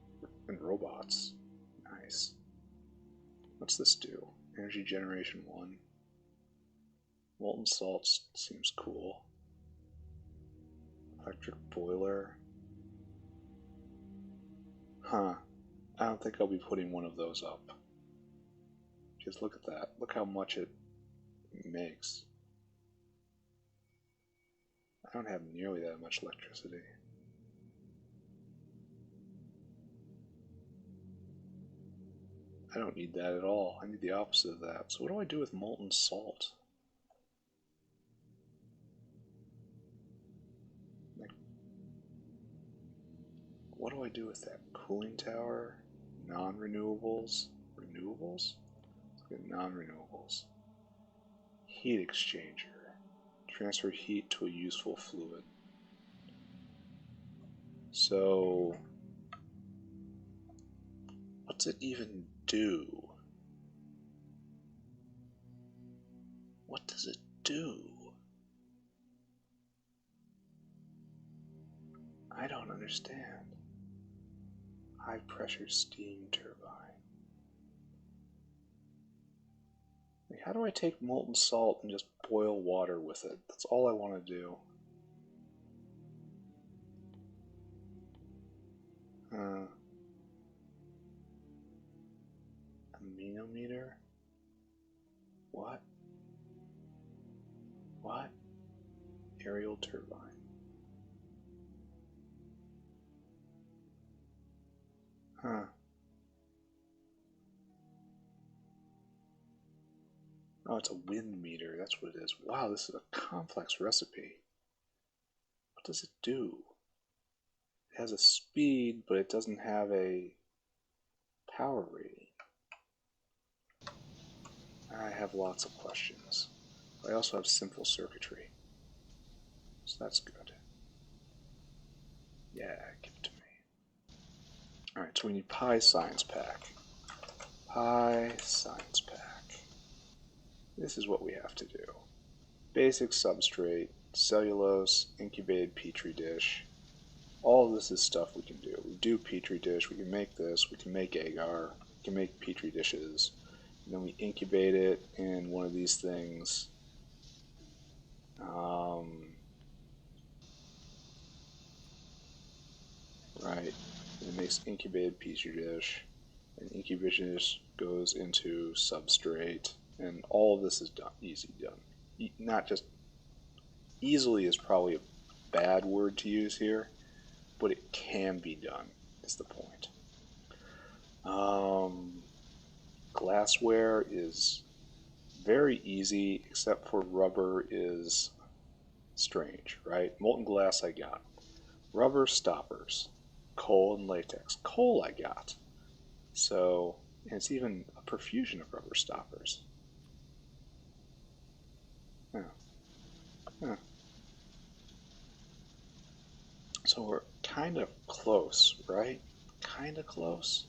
robots. Nice. What's this do? Energy generation 1. Molten salt seems cool. Electric boiler. Huh. I don't think I'll be putting one of those up. Just look at that. Look how much it makes. I don't have nearly that much electricity. I don't need that at all. I need the opposite of that. So what do I do with molten salt? What do I do with that? Cooling tower? Non-renewables? Renewables? Let's get non-renewables. Heat exchanger. Transfer heat to a useful fluid. So, what's it even do? What does it do? I don't understand. High pressure steam turbine. Like, how do I take molten salt and just boil water with it? That's all I want to do. Aminometer? What? What? Aerial turbine. Huh. Oh, it's a wind meter. That's what it is. Wow, this is a complex recipe. What does it do? It has a speed, but it doesn't have a power rating. I have lots of questions. I also have simple circuitry. So that's good. Yeah, give it to me. Alright, so we need Pi Science Pack. Pi Science Pack. This is what we have to do. Basic substrate, cellulose, incubated petri dish. All of this is stuff we can do. We do petri dish, we can make this, we can make agar, we can make petri dishes, and then we incubate it in one of these things. Right, and it makes incubated petri dish, and incubation dish goes into substrate, and all of this is done, easy done. Not just easily is probably a bad word to use here, but it can be done, is the point. Glassware is very easy, except for rubber is strange, right? Molten glass I got. Rubber stoppers. Coal and latex. Coal I got. So, and it's even a profusion of rubber stoppers. So we're kind of close, right? Kind of close.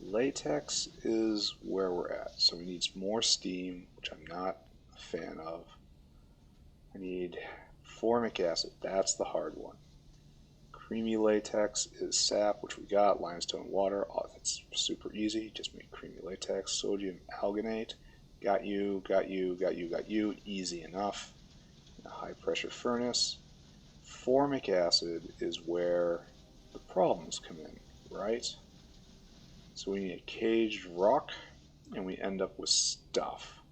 Latex is where we're at. So we need more steam, which I'm not a fan of. I need formic acid. That's the hard one. Creamy latex is sap, which we got. Limestone water. Oh, that's super easy. Just make creamy latex. Sodium alginate. Got you, got you, got you, got you. Easy enough. a high pressure furnace. Formic acid is where the problems come in, right? So we need a caged rock, and we end up with stuff.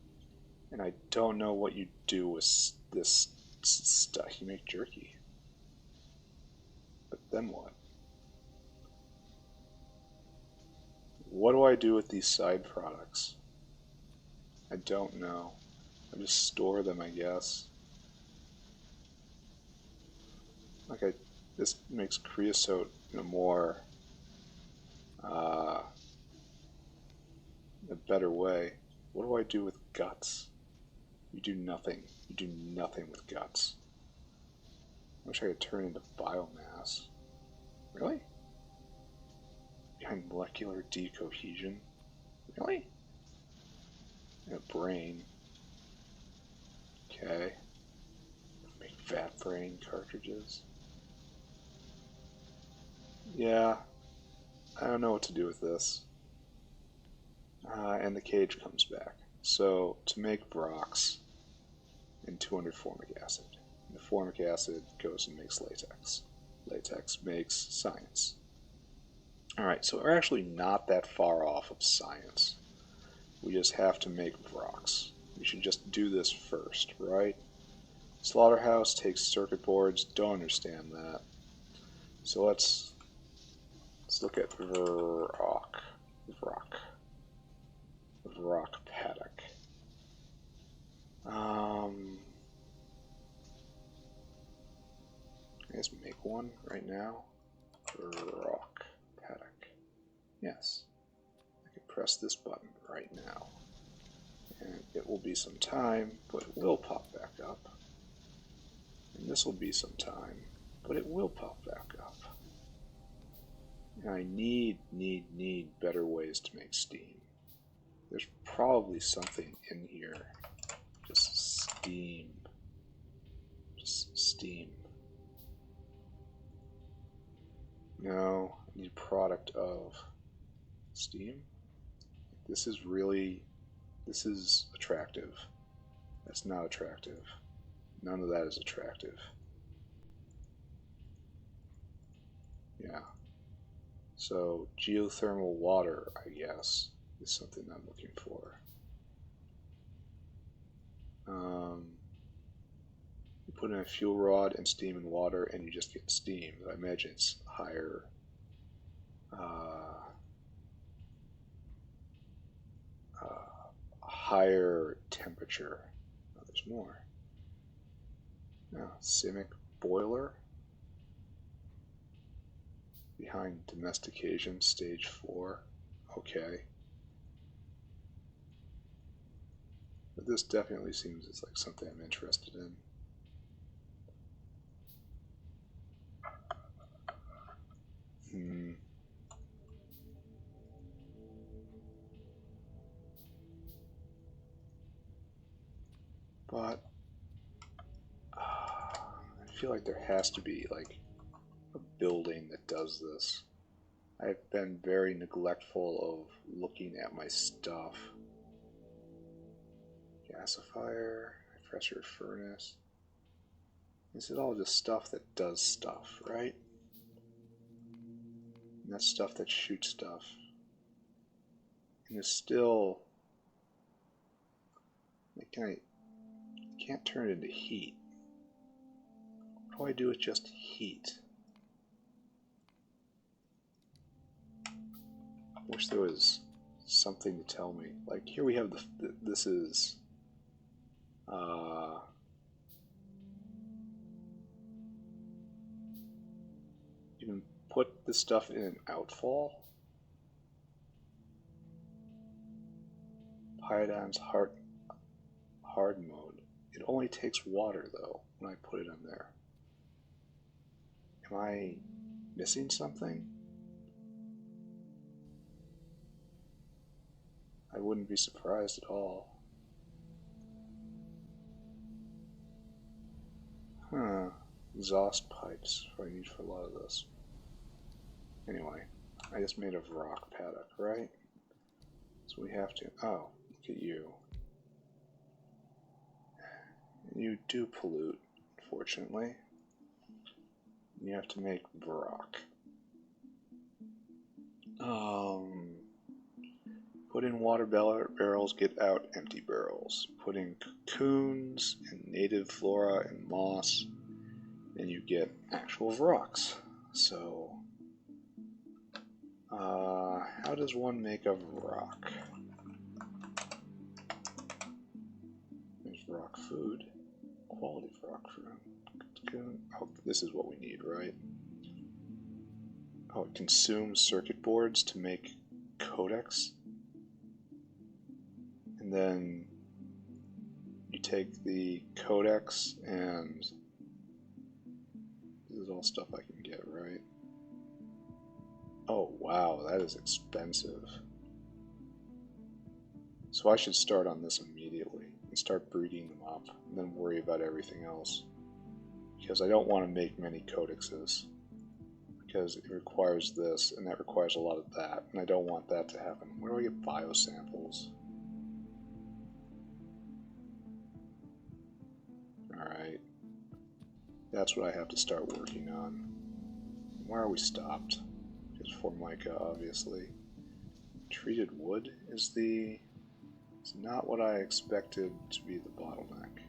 And I don't know what you do with this stuff. You make jerky. But then what? What do I do with these side products? I don't know. I just store them, I guess. This makes creosote in a more, a better way. What do I do with guts? You do nothing. You do nothing with guts. I wish I could turn into biomass. Really? Behind molecular decohesion? Really? And a brain. Okay. Make fat brain cartridges. Yeah. I don't know what to do with this. And the cage comes back. So, to make rocks and 200 formic acid. And the formic acid goes and makes latex. Latex makes science. Alright, so we're actually not that far off of science. We just have to make rocks. We should just do this first, right? Slaughterhouse takes circuit boards. Don't understand that. So let's look at rock paddock. I guess make one right now. Rock paddock. Yes. I can press this button right now. And it will be some time, but it will pop back up. And this will be some time, but it will pop back up. And I need better ways to make steam. There's probably something in here. Just steam. Just steam. No, I need product of steam. This is attractive. That's not attractive. None of that is attractive. Yeah. So geothermal water, I guess, is something I'm looking for. You put in a fuel rod and steam and water, and you just get steam. I imagine it's higher. Higher temperature. Oh, there's more. Now, Simic boiler. Behind domestication, stage 4. Okay. But this definitely seems it's like something I'm interested in. But I feel like there has to be like a building that does this. I've been very neglectful of looking at my stuff. Gasifier, high pressure furnace. This is all just stuff that does stuff, right? And that's stuff that shoots stuff. And it's still... I can't turn it into heat. What do I do with just heat? I wish there was something to tell me. Like, here we have this is... you can put this stuff in an outfall. Pyanodon's hard mode. It only takes water though when I put it in there. Am I missing something? I wouldn't be surprised at all. Exhaust pipes, what I need for a lot of this. Anyway, I just made a rock paddock, right? So we have to... Oh, look at you. You do pollute, fortunately. You have to make rock. Put in water barrels, get out empty barrels. Put in cocoons and native flora and moss, and you get actual rocks. So, how does one make a rock? There's rock food. Quality of rock food. Oh, this is what we need, right? Oh, it consumes circuit boards to make codecs. And then you take the codecs, and this is all stuff I can get, right? Oh wow, that is expensive. So I should start on this immediately and start breeding them up and then worry about everything else. Because I don't want to make many codexes, because it requires this and that requires a lot of that, and I don't want that to happen. Where do I get biosamples? Alright. That's what I have to start working on. Where are we stopped? Because Formica, obviously. Treated wood is not what I expected to be the bottleneck.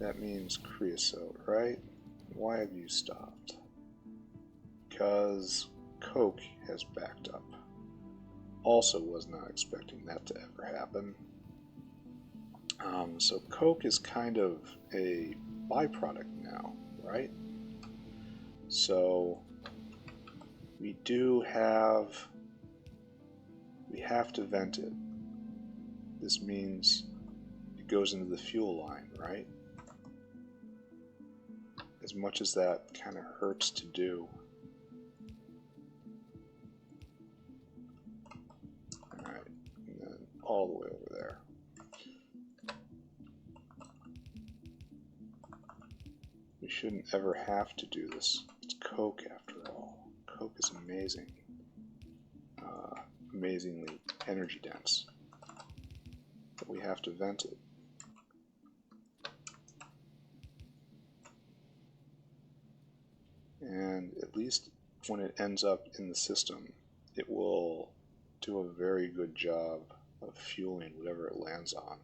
That means creosote, right? Why have you stopped? Because coke has backed up. Also was not expecting that to ever happen. So coke is kind of a byproduct now, right? So we have to vent it. This means it goes into the fuel line, right? As much as that kind of hurts to do. Alright, and then all the way over there. We shouldn't ever have to do this. It's coke after all. Coke is amazing. Amazingly energy dense. But we have to vent it. And at least when it ends up in the system, it will do a very good job of fueling whatever it lands on,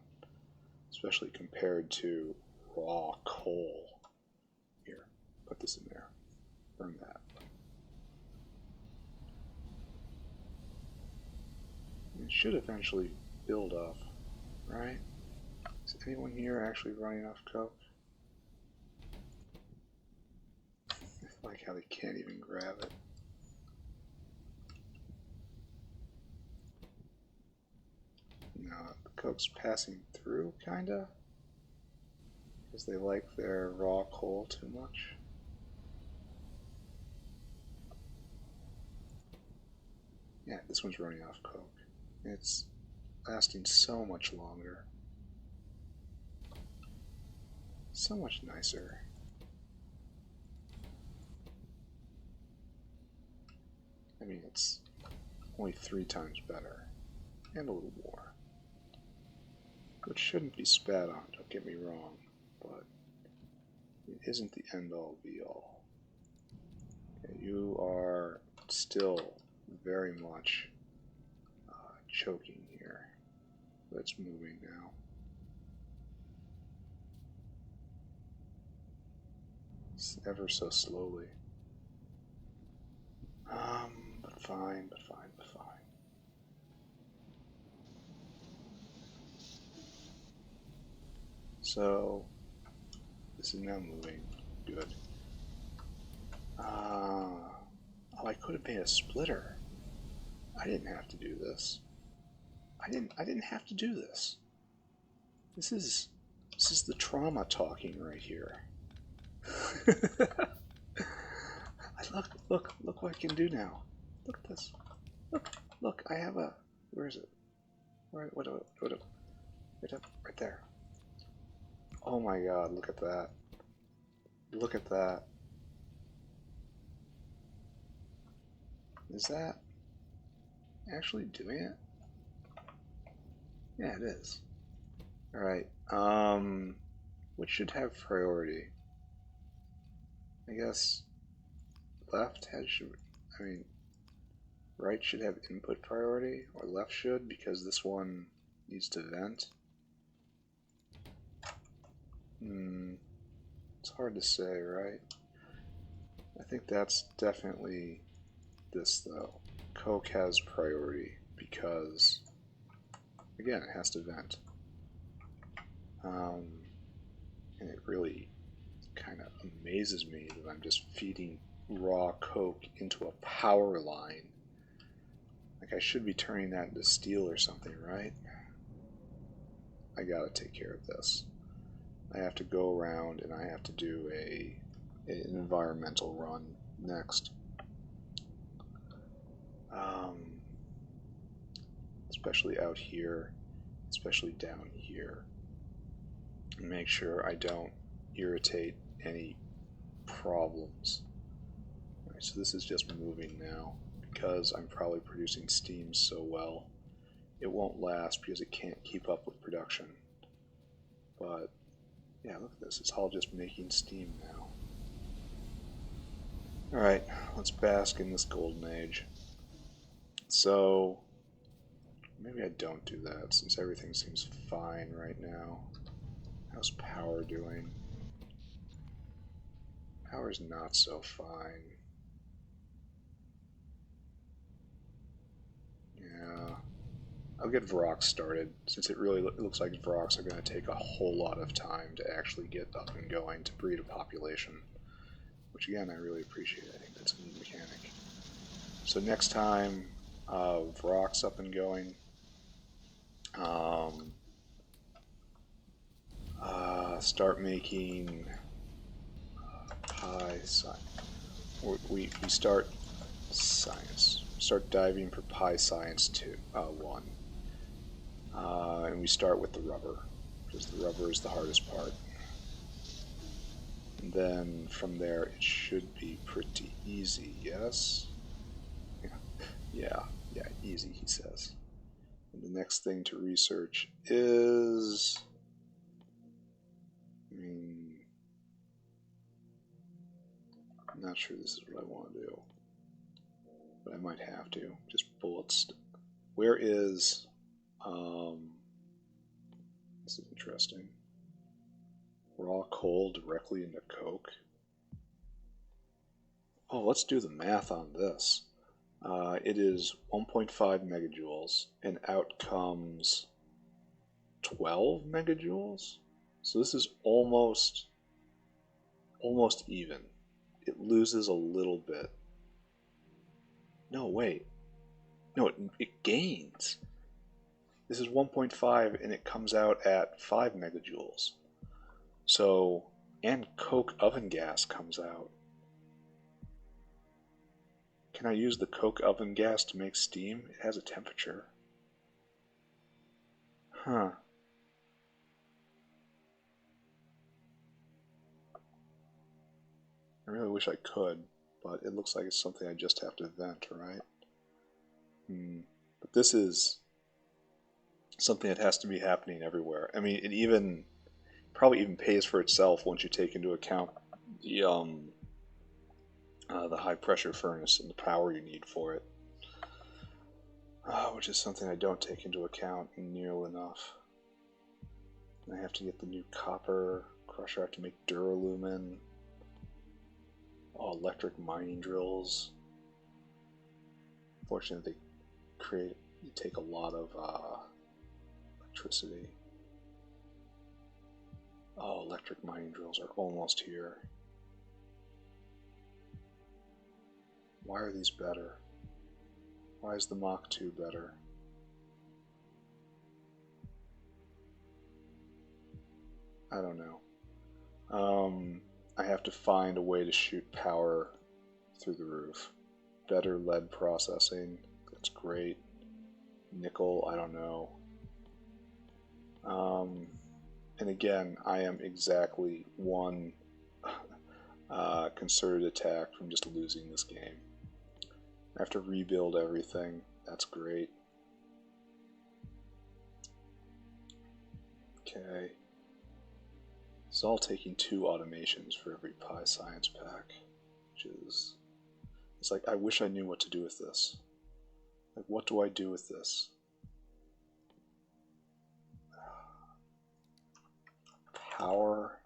especially compared to raw coal. Here, put this in there. Burn that. It should eventually build up, right? Is anyone here actually running off coke? I like how they can't even grab it. No, the coke's passing through, kinda? Because they like their raw coal too much. Yeah, this one's running off coke. It's lasting so much longer. So much nicer. I mean, it's only 3 times better. And a little more. Which shouldn't be spat on, don't get me wrong, but it isn't the end-all be-all. Okay, you are still very much choking here. But it's moving now. It's ever so slowly. But fine, but fine, but fine. So, this is now moving. Good. Oh, I could have made a splitter. I didn't have to do this. I didn't have to do this. This is the trauma talking right here. Look what I can do now. Look at this. Look, I have a, where is it? What right there. Oh my god, look at that. Look at that. Is that actually doing it? Yeah, it is. Alright, which should have priority? I guess left should, I mean, right should have input priority, or left should, because this one needs to vent. It's hard to say, right? I think that's definitely this, though. Coke has priority because, again, it has to vent. And it really kind of amazes me that I'm just feeding raw coke into a power line. Like, I should be turning that into steel or something, right? I gotta take care of this. I have to go around and I have to do an environmental run next. Especially out here, especially down here. And make sure I don't irritate any problems. Alright, so this is just moving now. Because I'm probably producing steam so well, it won't last because it can't keep up with production. But yeah, look at this, it's all just making steam now. Alright, let's bask in this golden age. So maybe I don't do that since everything seems fine right now. How's power doing? Power's not so fine. Yeah. I'll get Vrox started, since it really looks like Vrox are going to take a whole lot of time to actually get up and going to breed a population. Which again, I really appreciate. I think that's a neat mechanic. So next time, Vrox up and going. Start making pi science. We start science. Start diving for pi science 1. And we start with the rubber, because the rubber is the hardest part. And then from there it should be pretty easy, yes? Yeah, easy, he says. And the next thing to research is... I'm not sure this is what I want to do. But I might have to. Just bullets. Where is... this is interesting. Raw coal directly into coke. Oh, let's do the math on this. It is 1.5 megajoules, and out comes 12 megajoules? So this is almost even. It loses a little bit. No, wait. No, it gains. This is 1.5 and it comes out at 5 megajoules. So, and coke oven gas comes out. Can I use the coke oven gas to make steam? It has a temperature. Huh. I really wish I could, but it looks like it's something I just have to vent, right? But this is something that has to be happening everywhere. I mean, it probably even pays for itself once you take into account the high pressure furnace and the power you need for it, which is something I don't take into account nearly enough. And I have to get the new copper crusher. I have to make duralumin. Oh, electric mining drills. Fortunately, they take a lot of electricity. Oh, electric mining drills are almost here. Why are these better? Why is the Mach 2 better? I don't know. I have to find a way to shoot power through the roof. Better lead processing, that's great. Nickel, I don't know. And again, I am exactly one concerted attack from just losing this game. I have to rebuild everything, that's great. Okay. is all taking 2 automations for every Pi Science pack, which is, it's like, I wish I knew what to do with this. Like, what do I do with this? Power,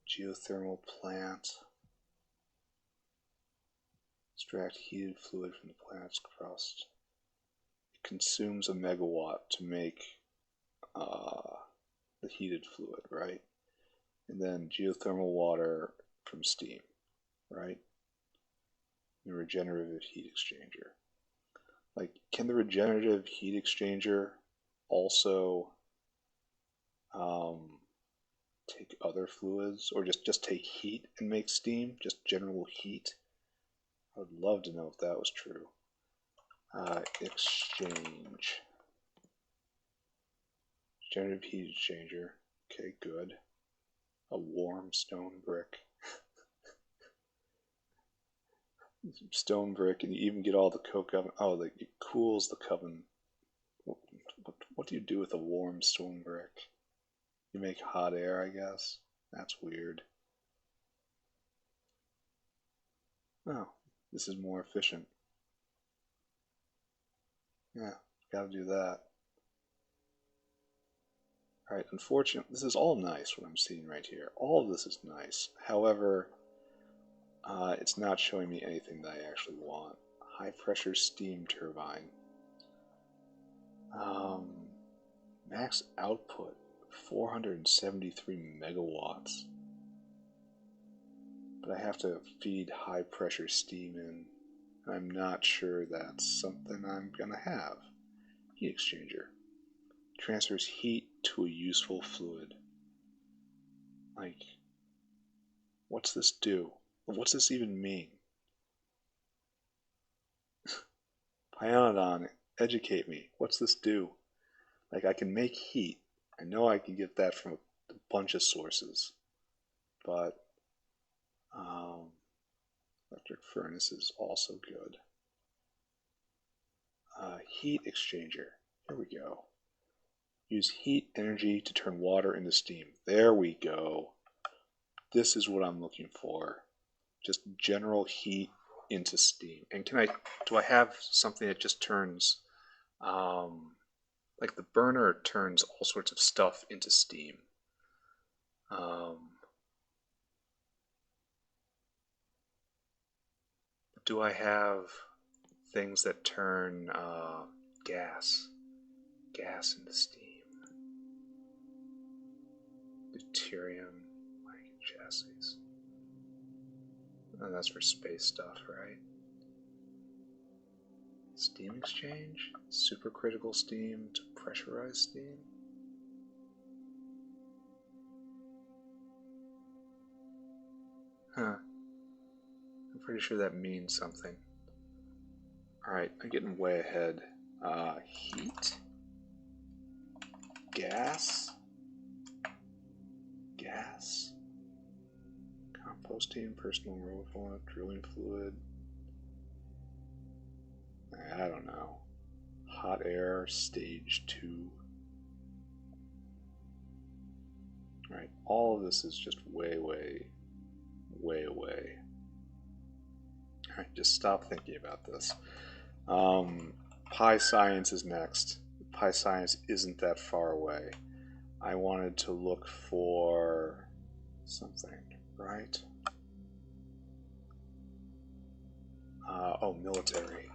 geothermal plant, extract heated fluid from the planet's crust. It consumes a megawatt to make the heated fluid, right? And then geothermal water from steam, right? The regenerative heat exchanger. Like, can the regenerative heat exchanger also take other fluids, or just take heat and make steam? Just general heat? I would love to know if that was true. Exchange. Generative heat exchanger. Okay, good. A warm stone brick. Stone brick, and you even get all the coke oven. Oh, it cools the coven. What do you do with a warm stone brick? You make hot air, I guess? That's weird. Oh, this is more efficient. Yeah, gotta do that. Alright, unfortunately, this is all nice, what I'm seeing right here. All of this is nice. However, it's not showing me anything that I actually want. High pressure steam turbine. Max output, 473 megawatts. But I have to feed high pressure steam in. I'm not sure that's something I'm gonna have. Heat exchanger. Transfers heat to a useful fluid. Like, what's this do? What's this even mean? Pyanodon, educate me. What's this do? Like, I can make heat. I know I can get that from a bunch of sources. But electric furnace is also good. Heat exchanger. Here we go. Use heat energy to turn water into steam. There we go. This is what I'm looking for. Just general heat into steam. And do I have something that just turns, like the burner turns all sorts of stuff into steam. Do I have things that turn gas into steam? Deuterium, like chassis. And that's for space stuff, right? Steam exchange? Supercritical steam to pressurized steam? Huh. I'm pretty sure that means something. Alright, I'm getting way ahead. Heat. Gas. Composting, personal robot, drilling fluid. I don't know. Hot air, stage 2. Alright, all of this is just way away. Alright, just stop thinking about this. Pi Science is next. Pi Science isn't that far away. I wanted to look for something, right? Oh, military.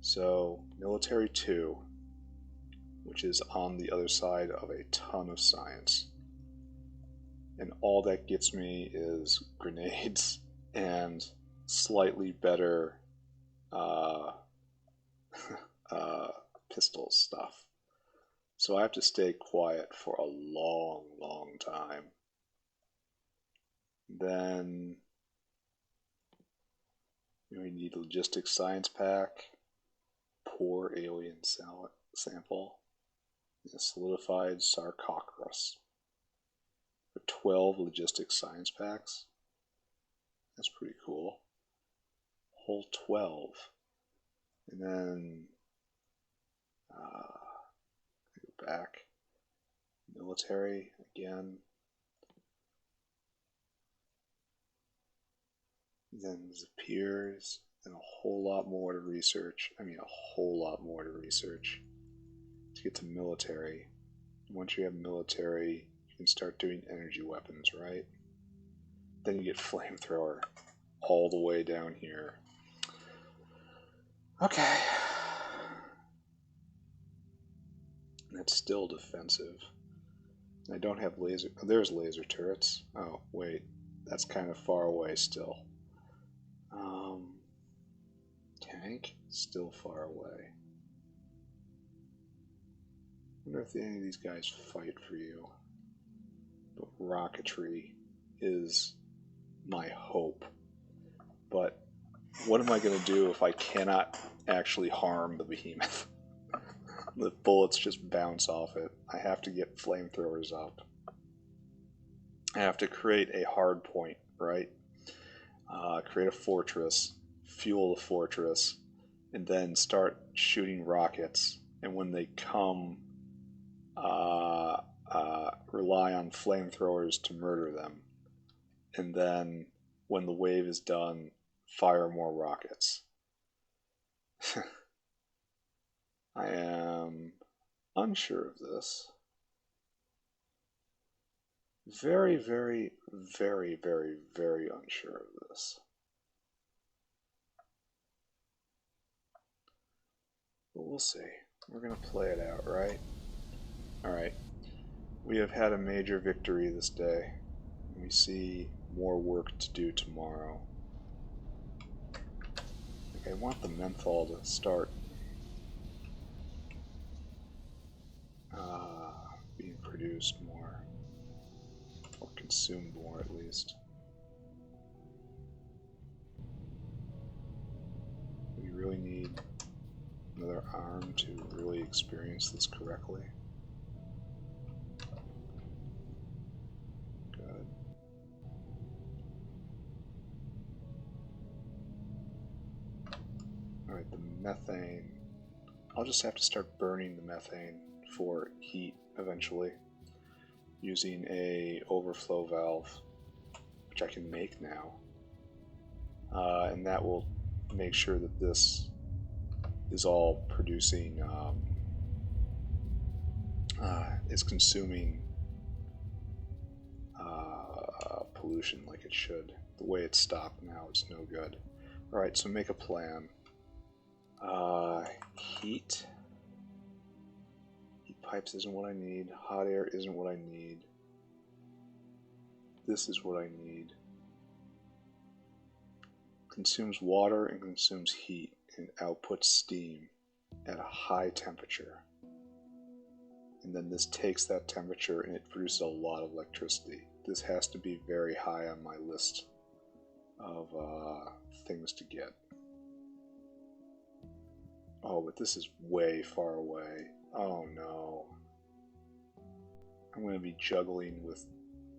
So, military 2, which is on the other side of a ton of science. And all that gets me is grenades and slightly better pistol stuff. So I have to stay quiet for a long time. Then we need logistics science pack, poor alien sample, and solidified sarcopteris. For 12 logistics science packs. That's pretty cool. Whole 12. And then go back. Military again. Then disappears, and a whole lot more to research. I mean, a whole lot more to research to get to military. Once you have military, you can start doing energy weapons, right? Then you get flamethrower all the way down here. Okay. That's still defensive. I don't have laser. Oh, there's laser turrets. Oh, wait. That's kind of far away still. Tank? Still far away. I wonder if any of these guys fight for you. But rocketry is my hope. But what am I going to do if I cannot actually harm the behemoth? The bullets just bounce off it. I have to get flamethrowers up. I have to create a hard point, right? Create a fortress, fuel the fortress, and then start shooting rockets. And when they come, rely on flamethrowers to murder them. And then when the wave is done, fire more rockets. I am unsure of this. Very, very, very, very, very unsure of this. But we'll see. We're going to play it out, right? Alright. We have had a major victory this day. We see more work to do tomorrow. I want the menthol to start being produced more, or consumed more at least. We really need another arm to really experience this correctly. Good. Alright, the methane. I'll just have to start burning the methane for heat eventually, using a overflow valve, which I can make now, and that will make sure that this is all producing, is consuming pollution like it should. The way it's stopped now is no good. Alright, so make a plan. Heat. Heat pipes isn't what I need. Hot air isn't what I need. This is what I need. Consumes water and consumes heat and outputs steam at a high temperature. And then this takes that temperature and it produces a lot of electricity. This has to be very high on my list of things to get. Oh, but this is way far away. Oh no. I'm going to be juggling with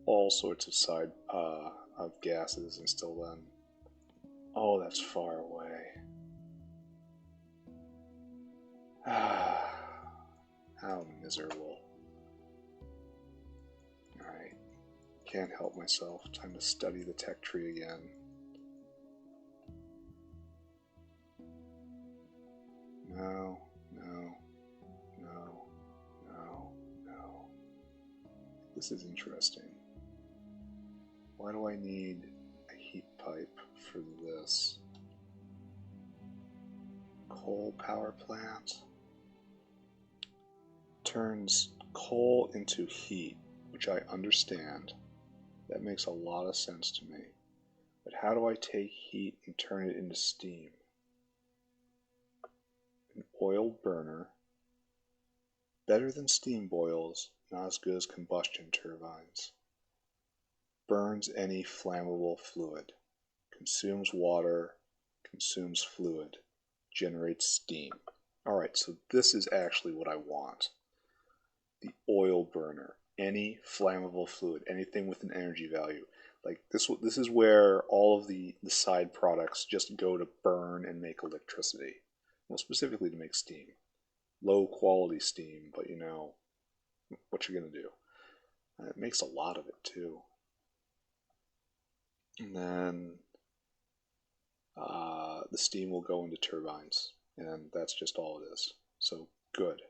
all sorts of side of gases until then. Oh, that's far away. How miserable. Alright. Can't help myself. Time to study the tech tree again. No, no, no, no, no. This is interesting. Why do I need a heat pipe for this? Coal power plant turns coal into heat, which I understand. That makes a lot of sense to me. But how do I take heat and turn it into steam? An oil burner, better than steam boils, not as good as combustion turbines. Burns any flammable fluid, consumes water, consumes fluid, generates steam. Alright, so this is actually what I want. The oil burner, any flammable fluid, anything with an energy value. Like this is where all of the side products just go to burn and make electricity. Well, specifically to make steam. Low quality steam, but you know, what you're going to do. And it makes a lot of it too. And then the steam will go into turbines, and that's just all it is. So good.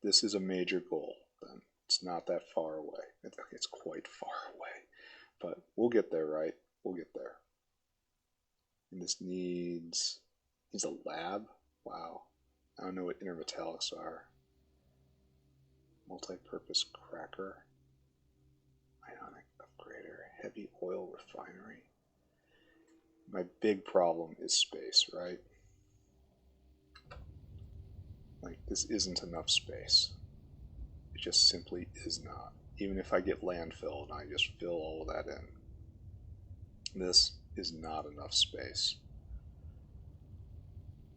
This is a major goal then. It's not that far away. It's quite far away, but we'll get there, right? We'll get there. And this needs a lab. Wow. I don't know what intermetallics are. Multi-purpose cracker. Ionic upgrader. Heavy oil refinery. My big problem is space, right? Like, this isn't enough space. It just simply is not. Even if I get landfill and I just fill all of that in, this is not enough space.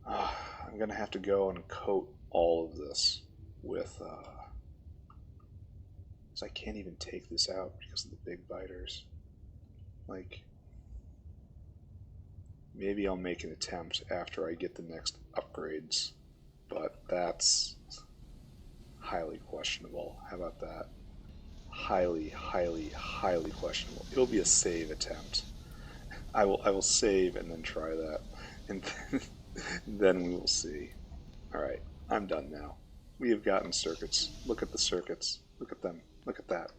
I'm going to have to go and coat all of this with... because I can't even take this out because of the big biters. Like, maybe I'll make an attempt after I get the next upgrades, but that's highly questionable. How about that? Highly, highly, highly questionable. It'll be a save attempt. I will save and then try that, and then we will see. Alright, I'm done now. We have gotten circuits. Look at the circuits. Look at them. Look at that.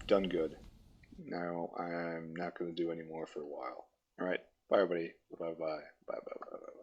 Done good. Now I'm not going to do any more for a while. Alright, bye everybody. Bye bye. Bye bye bye bye.